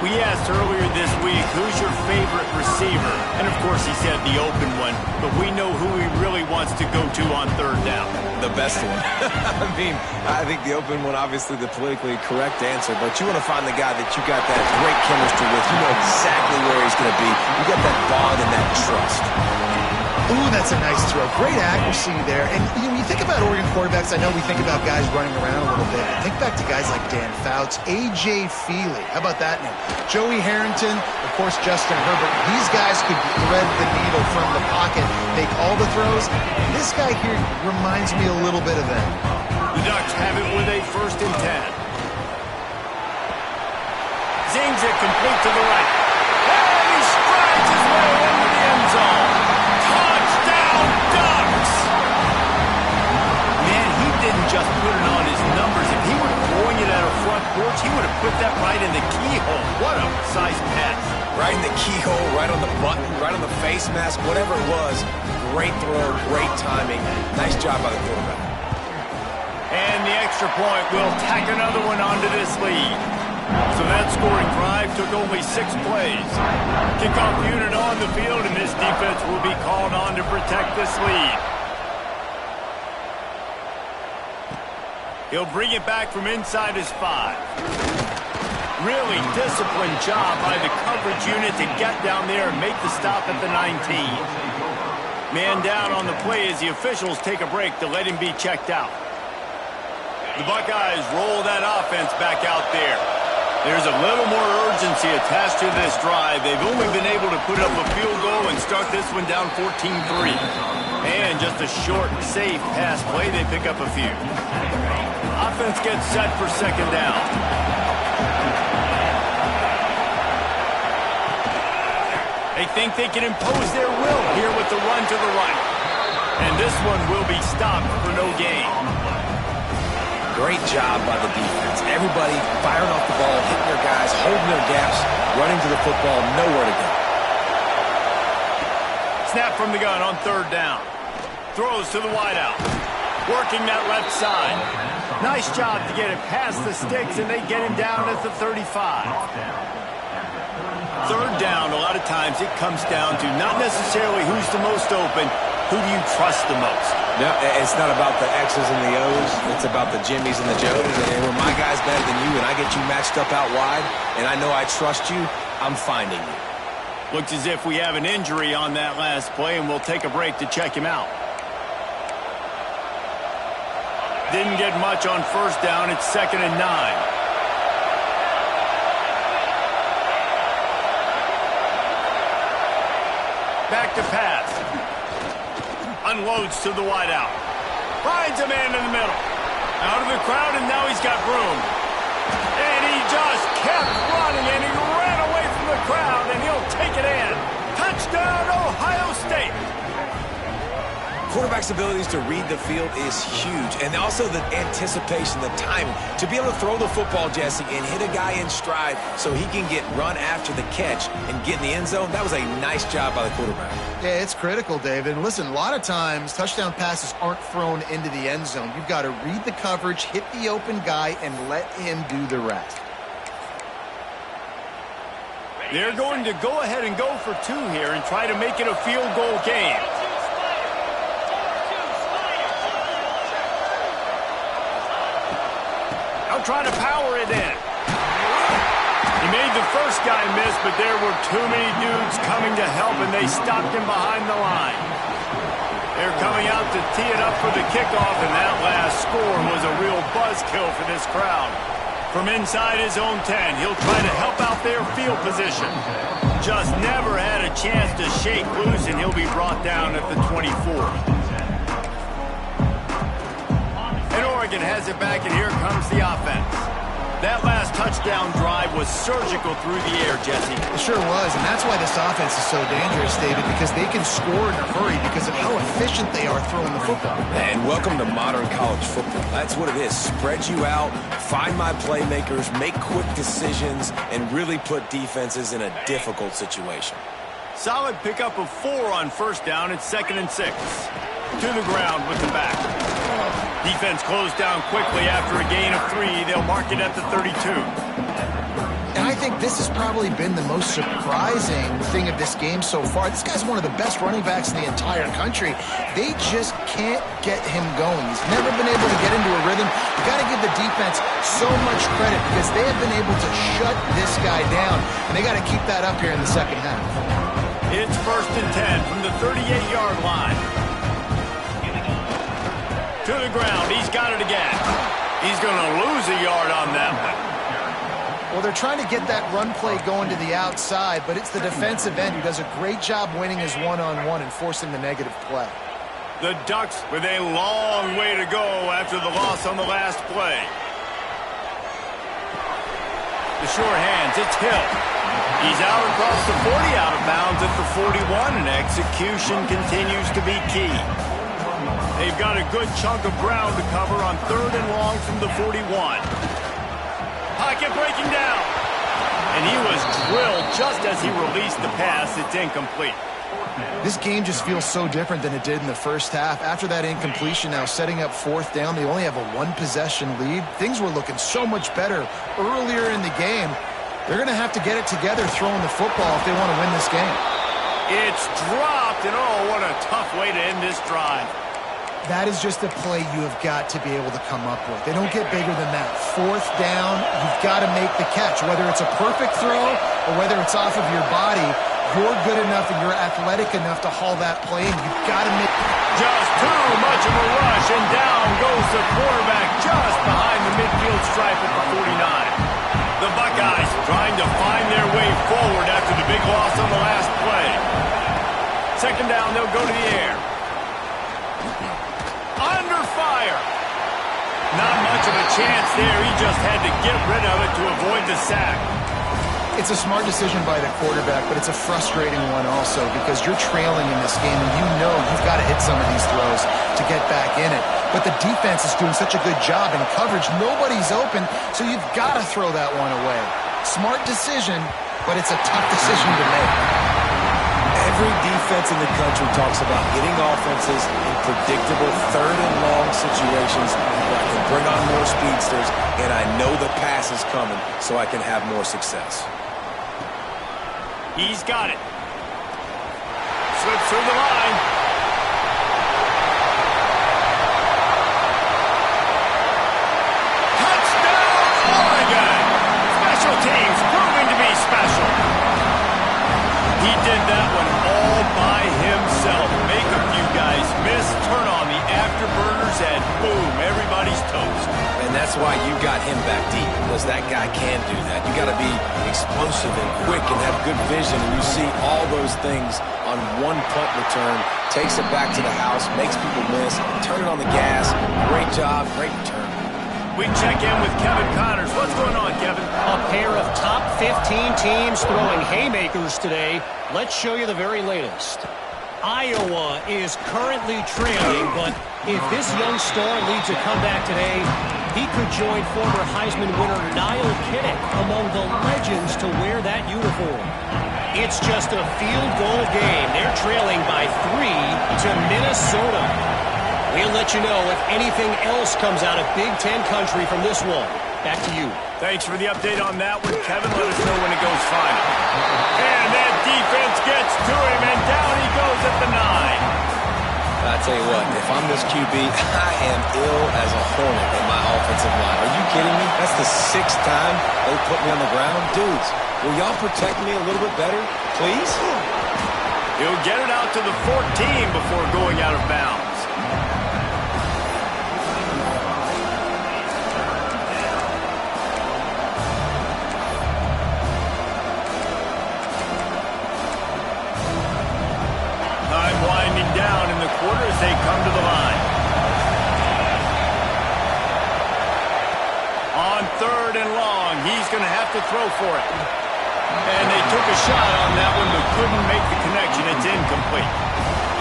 We asked earlier this week, who's your favorite receiver? And, of course, he said the open one, but we know who he really wants to go to on 3rd down. The best one. I mean, I think the open one, obviously the politically correct answer, but you want to find the guy that you got that great chemistry with. You know exactly where he's going to be. You got that bond and that trust. Ooh, that's a nice throw. Great accuracy there. And you think about Oregon quarterbacks, I know we think about guys running around a little bit. Think back to guys like Dan Fouts, A.J. Feely. How about that name? Joey Harrington, of course, Justin Herbert. These guys could thread the needle from the pocket, make all the throws. This guy here reminds me a little bit of them. The Ducks have it with a 1st and 10. Zings it complete to the right. And he strides his way into the end zone. Touchdown, Ducks! Man, he didn't just put it on his numbers. If he were throwing it at a front porch, he would have put that right in the keyhole. What a precise pass. Right in the keyhole, right on the button, right on the face mask, whatever it was. Great throw, great timing. Nice job by the quarterback. And the extra point will tack another one onto this lead. So that scoring drive took only 6 plays. Kickoff unit on the field, and this defense will be called on to protect this lead. He'll bring it back from inside his 5. Really disciplined job by the coverage unit to get down there and make the stop at the 19. Man down on the play as the officials take a break to let him be checked out. The Buckeyes roll that offense back out there. There's a little more urgency attached to this drive. They've only been able to put up a field goal and start this one down 14-3. And just a short, safe pass play, they pick up a few. Offense gets set for 2nd down. They think they can impose their will here with the run to the right. And this one will be stopped for no gain. Great job by the defense. Everybody firing off the ball, hitting their guys, holding their gaps, running to the football, nowhere to go. Snap from the gun on 3rd down. Throws to the wideout. Working that left side. Nice job to get it past the sticks, and they get him down at the 35. 3rd down, a lot of times it comes down to not necessarily who's the most open, who do you trust the most? No, it's not about the X's and the O's. It's about the Jimmies and the Joes. And when my guy's better than you and I get you matched up out wide and I know I trust you, I'm finding you. Looks as if we have an injury on that last play, and we'll take a break to check him out. Didn't get much on 1st down. It's 2nd and 9. Back to pass. Unloads to the wideout. Finds a man in the middle. Out of the crowd, and now he's got room. And he just kept running, and he ran away from the crowd, and he'll take it in. Touchdown, Ohio State. Quarterback's abilities to read the field is huge, and also the anticipation, the timing. To be able to throw the football, Jesse, and hit a guy in stride so he can get run after the catch and get in the end zone, that was a nice job by the quarterback. Yeah, it's critical, David. And listen, a lot of times touchdown passes aren't thrown into the end zone. You've got to read the coverage, hit the open guy, and let him do the rest. They're going to go ahead and go for 2 here and try to make it a field goal game. Try to power it in. He made the first guy miss, but there were too many dudes coming to help, and they stopped him behind the line. They're coming out to tee it up for the kickoff, and that last score was a real buzzkill for this crowd. From inside his own 10, he'll try to help out their field position. Just never had a chance to shake loose, and he'll be brought down at the 24. Oregon has it back, and here comes the offense. That last touchdown drive was surgical through the air, Jesse. It sure was, and that's why this offense is so dangerous, David, because they can score in a hurry because of how efficient they are throwing the football. And welcome to modern college football. That's what it is. Spread you out, find my playmakers, make quick decisions, and really put defenses in a difficult situation. Solid pickup of 4 on 1st down. It's 2nd and 6. To the ground with the back. Defense closed down quickly after a gain of 3. They'll mark it at the 32. And I think this has probably been the most surprising thing of this game so far. This guy's one of the best running backs in the entire country. They just can't get him going. He's never been able to get into a rhythm. You got to give the defense so much credit because they have been able to shut this guy down, and they got to keep that up here in the second half. It's 1st and 10 from the 38-yard line. To the ground. He's got it again. He's going to lose a yard on that one. Well, they're trying to get that run play going to the outside, but it's the defensive end who does a great job winning his one-on-one and forcing the negative play. The Ducks with a long way to go after the loss on the last play. The short hands, it's Hill. He's out across the 40, out of bounds at the 41, and execution continues to be key. They've got a good chunk of ground to cover on 3rd and long from the 41. Pocket breaking down. And he was drilled just as he released the pass. It's incomplete. This game just feels so different than it did in the first half. After that incompletion, now setting up 4th down, they only have a 1-possession lead. Things were looking so much better earlier in the game. They're going to have to get it together throwing the football if they want to win this game. It's dropped, and oh, what a tough way to end this drive. That is just a play you have got to be able to come up with. They don't get bigger than that. 4th down, you've got to make the catch. Whether it's a perfect throw or whether it's off of your body, you're good enough and you're athletic enough to haul that play, and you've got to make... Just too much of a rush, and down goes the quarterback just behind the midfield stripe at the 49. The Buckeyes trying to find their way forward after the big loss on the last play. 2nd down, they'll go to the air. Under fire. Not much of a chance there. He just had to get rid of it to avoid the sack. It's a smart decision by the quarterback, but it's a frustrating one also because you're trailing in this game and you know you've got to hit some of these throws to get back in it. But the defense is doing such a good job in coverage. Nobody's open, so you've got to throw that one away. Smart decision, but it's a tough decision to make. Every defense in the country talks about getting offenses in predictable 3rd and long situations where I can bring on more speedsters and I know the pass is coming so I can have more success. He's got it. Slips through the line. Touchdown, Oregon! Special teams proving to be special. He did that one all by himself. Make a few guys miss, turn on the afterburners, and boom, everybody's toast. And that's why you got him back deep, because that guy can do that. You got to be explosive and quick and have good vision, and you see all those things on one punt return. Takes it back to the house, makes people miss, turn it on the gas. Great job, great return. We check in with Kevin Connors. What's going on, Kevin? A pair of top 15 teams throwing haymakers today. Let's show you the very latest. Iowa is currently trailing, but if this young star leads a comeback today, he could join former Heisman winner Niall Kinnick among the legends to wear that uniform. It's just a field goal game. They're trailing by 3 to Minnesota. We'll let you know if anything else comes out of Big Ten country from this one. Back to you. Thanks for the update on that one, Kevin. Let us know when it goes final. And that defense gets to him, and down he goes at the 9. I tell you what, if I'm this QB, I am ill as a hornet in my offensive line. Are you kidding me? That's the 6th time they put me on the ground. Dudes, will y'all protect me a little bit better, please? He'll get it out to the 14 before going out of bounds. Down in the quarter as they come to the line. On 3rd and long, he's going to have to throw for it. And they took a shot on that one but couldn't make the connection. It's incomplete.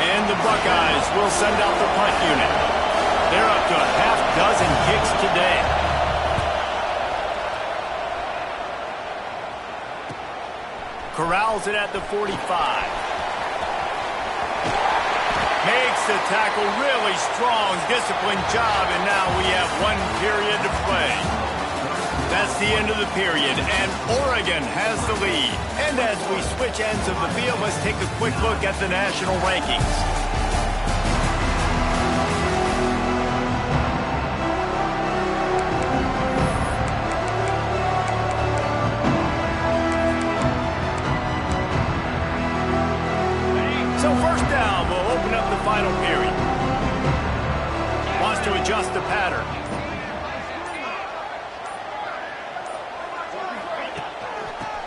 And the Buckeyes will send out the punt unit. They're up to a half dozen kicks today. Corrals it at the 45. Makes the tackle really strong, disciplined job, and now we have 1 period to play. That's the end of the period, and Oregon has the lead. And as we switch ends of the field, let's take a quick look at the national rankings. pattern.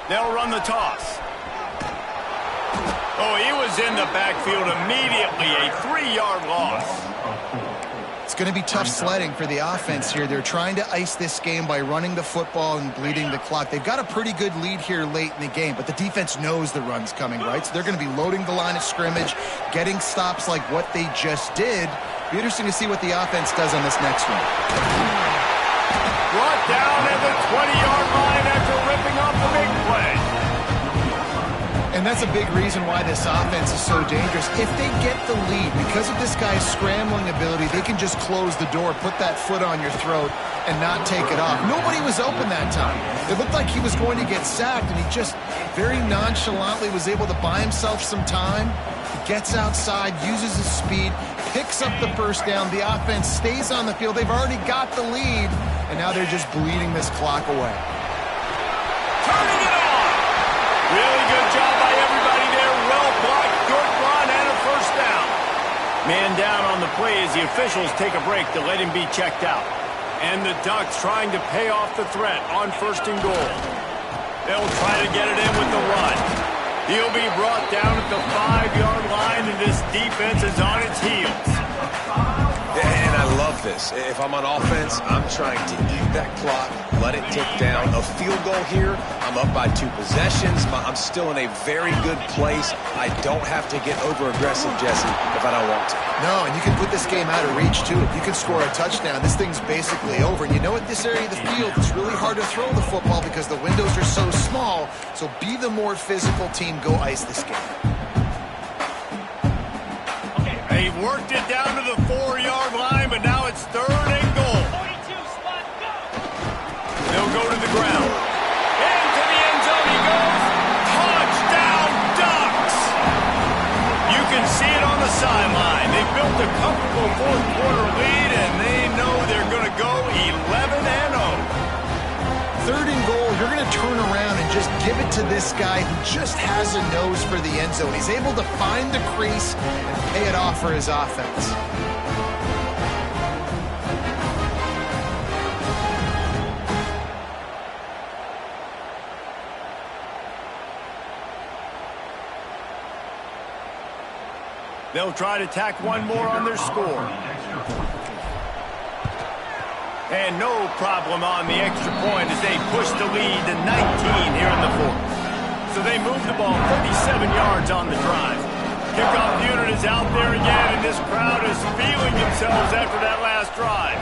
They'll run the toss. Oh, he was in the backfield immediately. A 3-yard loss. It's going to be tough sledding for the offense here. They're trying to ice this game by running the football and bleeding the clock. They've got a pretty good lead here late in the game, but the defense knows the run's coming, right? So they're going to be loading the line of scrimmage, getting stops like what they just did. Be interesting to see what the offense does on this next one. Brought down at the 20-yard line after ripping off the big play. And that's a big reason why this offense is so dangerous. If they get the lead, because of this guy's scrambling ability, they can just close the door, put that foot on your throat, and not take it off. Nobody was open that time. It looked like he was going to get sacked, and he just very nonchalantly was able to buy himself some time. He gets outside, uses his speed, picks up the first down. The offense stays on the field. They've already got the lead, and now they're just bleeding this clock away. Turning it on. Really good job by everybody there. Well blocked, good run, and a first down. Man down on the play as the officials take a break to let him be checked out. And the Ducks trying to pay off the threat on 1st and goal. They'll try to get it in with the run. He'll be brought down at the 5-yard line, and this defense is on its heels. And I love this. If I'm on offense, I'm trying to eat that clock, let it tick down. A field goal here, I'm up by 2 possessions. I'm still in a very good place. I don't have to get over-aggressive, Jesse, if I don't want to. No, and you can put this game out of reach, too. If you can score a touchdown, this thing's basically over. And you know, at this area of the field, it's really hard to throw the football because the windows are so small. So be the more physical team. Go ice this game. They worked it down to the 4-yard line, but now it's 3rd and goal. They'll go to the ground. Into the end zone he goes. Touchdown, Ducks! You can see it on the sideline. They built a comfortable 4th-quarter lead, and they know they're going to go 11-0. 3rd and goal, you're going to turn around and just give it to this guy who just has a nose for the end zone. He's able to find the crease and pay it off for his offense. They'll try to tack one more on their score. And no problem on the extra point as they push the lead to 19 here in the 4th. So they move the ball 37 yards on the drive. Kickoff unit is out there again, and this crowd is feeling themselves after that last drive.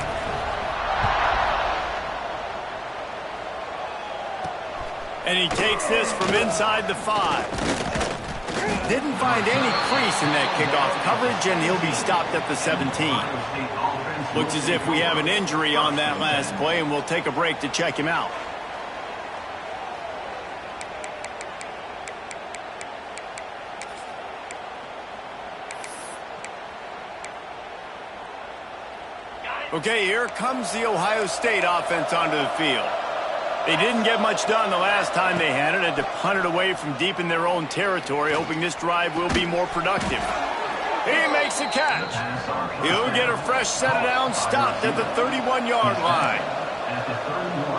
And he takes this from inside the 5. Didn't find any crease in that kickoff coverage, and he'll be stopped at the 17. Looks as if we have an injury on that last play, and we'll take a break to check him out. Okay, here comes the Ohio State offense onto the field. They didn't get much done the last time they had it. Had to punt it away from deep in their own territory, hoping this drive will be more productive. He makes a catch. He'll get a fresh set of downs, stopped at the 31-yard line.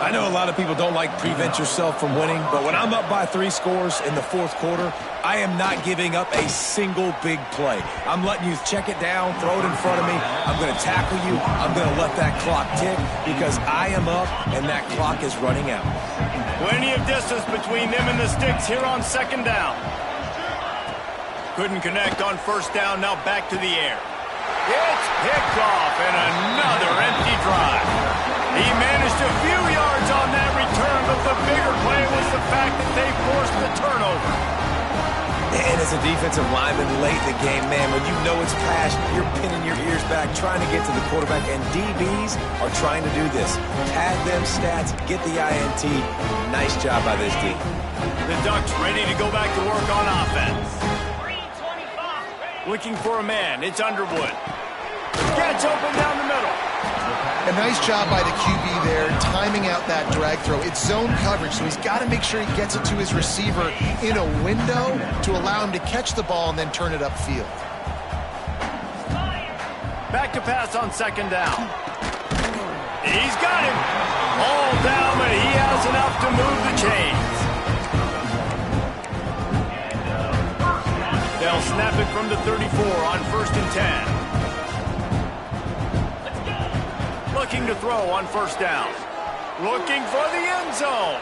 I know a lot of people don't like prevent yourself from winning, but when I'm up by 3 scores in the 4th quarter, I am not giving up a single big play. I'm letting you check it down, throw it in front of me. I'm going to tackle you. I'm going to let that clock tick because I am up and that clock is running out. Plenty of distance between them and the sticks here on 2nd down. Couldn't connect on 1st down, now back to the air. It's picked off and another empty drive. He managed a few yards on that return, but the bigger play was the fact that they forced the turnover. And as a defensive lineman late in the game, man, when you know it's passion, you're pinning your ears back, trying to get to the quarterback, and DBs are trying to do this. Pad them stats, get the INT. Nice job by this D. The Ducks ready to go back to work on offense. Looking for a man, it's Underwood. Gets open down the middle. A nice job by the QB there, timing out that drag throw. It's zone coverage, so he's got to make sure he gets it to his receiver in a window to allow him to catch the ball and then turn it upfield. Back to pass on 2nd down. it from the 34 on 1st and 10. Looking to throw on 1st down. Looking for the end zone.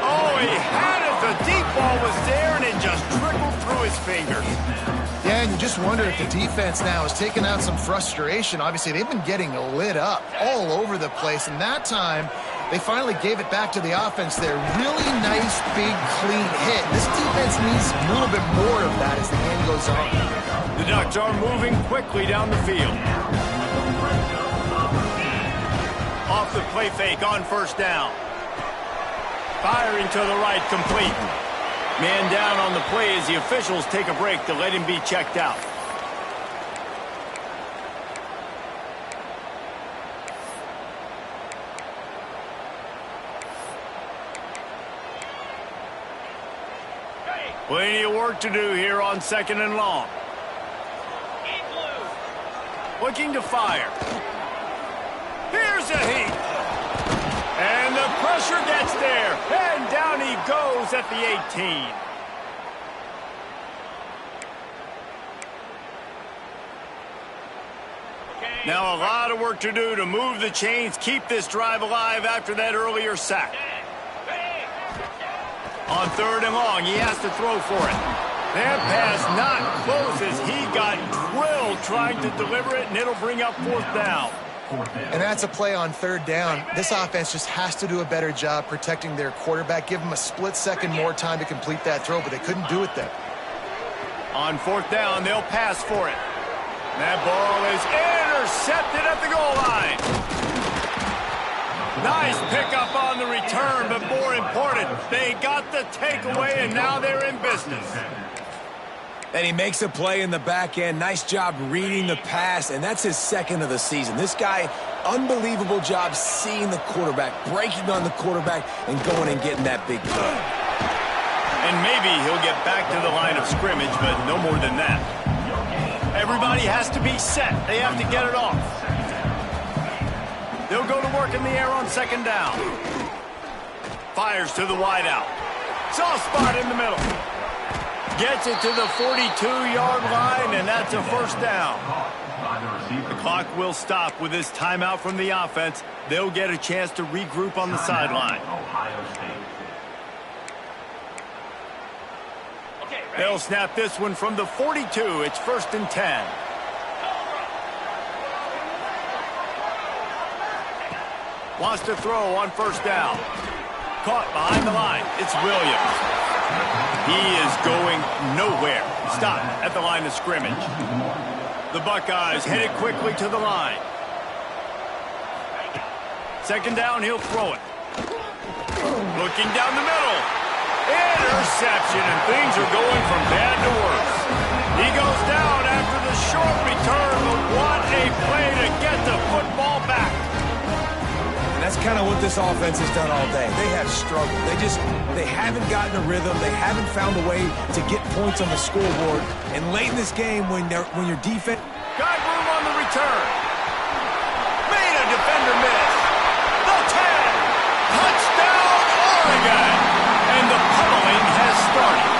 Oh, he had it. The deep ball was there, and it just trickled through his fingers. Yeah, and you just wonder if the defense now has taken out some frustration. Obviously, they've been getting lit up all over the place, and that time they finally gave it back to the offense there. Really nice, big, clean hit. This defense needs a little bit more of that as the game goes on. The Ducks are moving quickly down the field. Off the play fake on 1st down. Firing to the right, complete. Man down on the play as the officials take a break to let him be checked out. Plenty of work to do here on 2nd and long. Looking to fire. Here's a heat. And the pressure gets there. And down he goes at the 18. Now a lot of work to do to move the chains, keep this drive alive after that earlier sack. On 3rd and long, he has to throw for it. That pass not close as he got drilled trying to deliver it, and it'll bring up 4th down. And that's a play on 3rd down. This offense just has to do a better job protecting their quarterback. Give him a split second more time to complete that throw, but they couldn't do it there. On 4th down, they'll pass for it. That ball is intercepted at the goal line. Nice pickup on the return, but more important, they got the takeaway, and now they're in business. And he makes a play in the back end. Nice job reading the pass, and that's his 2nd of the season. This guy, unbelievable job seeing the quarterback, breaking on the quarterback, and going and getting that big play. And maybe he'll get back to the line of scrimmage, but no more than that. Everybody has to be set. They have to get it off. They'll go to work in the air on 2nd down. Fires to the wideout. Soft spot in the middle. Gets it to the 42-yard line, and that's a 1st down. The clock will stop with this timeout from the offense. They'll get a chance to regroup on the sideline. They'll snap this one from the 42. It's 1st and 10. Wants to throw on 1st down. Caught behind the line. It's Williams. He is going nowhere. Stop at the line of scrimmage. The Buckeyes headed quickly to the line. 2nd down, he'll throw it. Looking down the middle. Interception, and things are going from bad to worse. He goes down after the short return, but what a play to get the football back. That's kind of what this offense has done all day. They have struggled. They haven't gotten a rhythm. They haven't found a way to get points on the scoreboard. And late in this game, when your defense got room on the return, made a defender miss. The 10, touchdown Oregon, and the pummeling has started.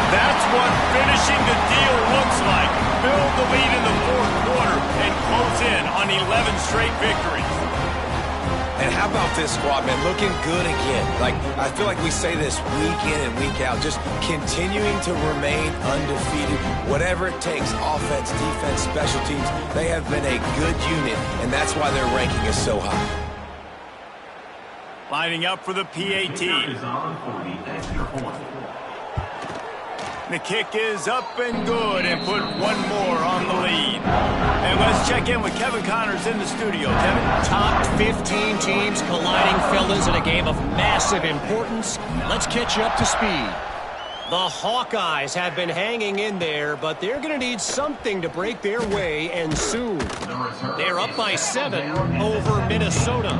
That's what finishing the deal looks like. Build the lead in the 4th quarter and close in on 11 straight victories. And how about this squad, man? Looking good again. I feel like we say this week in and week out, just continuing to remain undefeated. Whatever it takes, offense, defense, special teams, they have been a good unit, and that's why their ranking is so high. Lining up for the PAT. The kick is up and good, and put one more on the lead. And let's check in with Kevin Connors in the studio. Kevin? Top 15 teams colliding, fellas, in a game of massive importance. Let's catch you up to speed. The Hawkeyes have been hanging in there, but they're going to need something to break their way, and soon. They're up by 7 over Minnesota.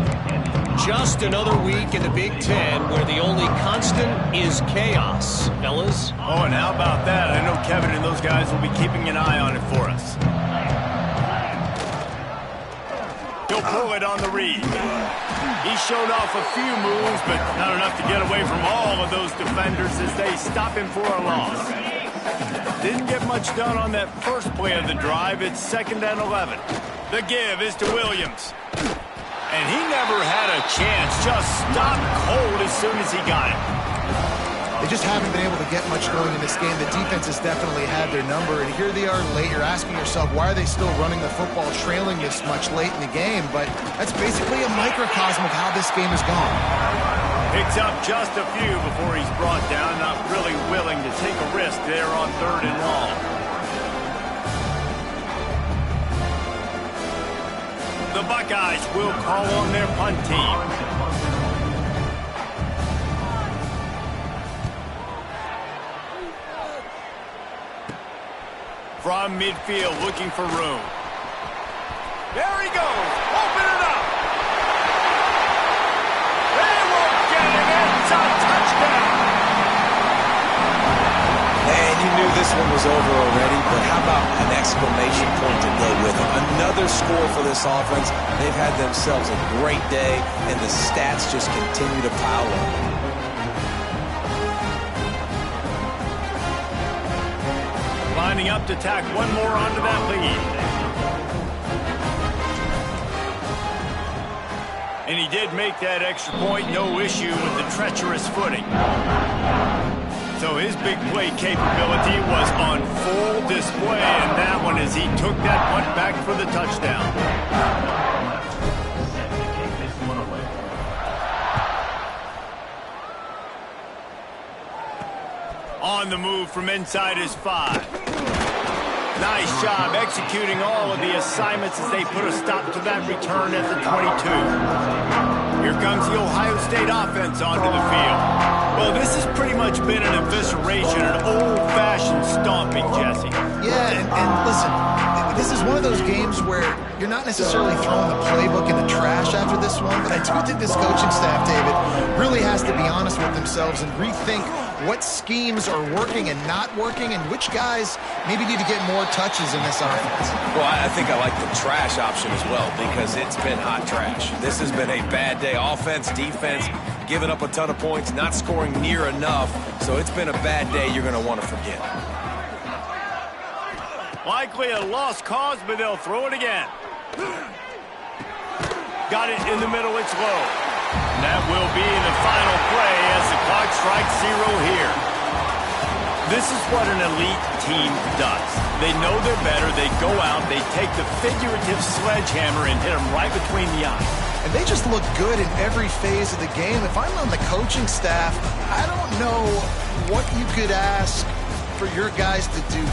Just another week in the Big Ten where the only constant is chaos, fellas. Oh, and how about that? I know Kevin and those guys will be keeping an eye on it for us. He'll pull it on the read. He showed off a few moves, but not enough to get away from all of those defenders as they stop him for a loss. Didn't get much done on that first play of the drive. It's 2nd and 11. The give is to Williams. And he never had a chance. Just stopped cold as soon as he got it. They just haven't been able to get much going in this game. The defense has definitely had their number, and here they are late. You're asking yourself, why are they still running the football trailing this much late in the game? But that's basically a microcosm of how this game has gone. Picks up just a few before he's brought down, not really willing to take a risk there on 3rd and long. The Buckeyes will call on their punt team. From midfield, looking for room. There he goes. Open it up. They won't get it. It's a touchdown. And you knew this one was over already, but how about an exclamation point to go with it? Another score for this offense. They've had themselves a great day, and the stats just continue to pile up. Lining up to tack one more onto that lead. And he did make that extra point, no issue with the treacherous footing. So his big play capability was on full display, and that one as he took that punt back for the touchdown. On the move from inside his 5. Nice job executing all of the assignments as they put a stop to that return at the 22. Here comes the Ohio State offense onto the field. Well, this has pretty much been an evisceration, an old-fashioned stomping, Jesse. Yeah, and listen, this is one of those games where you're not necessarily throwing the playbook in the trash after this one, but I do think this coaching staff, David, really has to be honest with themselves and rethink what schemes are working and not working and which guys maybe need to get more touches in this offense. Well, I think I like the trash option as well because it's been hot trash. This has been a bad day. Offense, defense, giving up a ton of points, not scoring near enough. So it's been a bad day you're going to want to forget. Likely a lost cause, but they'll throw it again. Got it in the middle, it's low. And that will be the final play as the clock strikes 0 here. This is what an elite team does. They know they're better, they go out, they take the figurative sledgehammer and hit them right between the eyes. And they just look good in every phase of the game. If I'm on the coaching staff, I don't know what you could ask for your guys to do.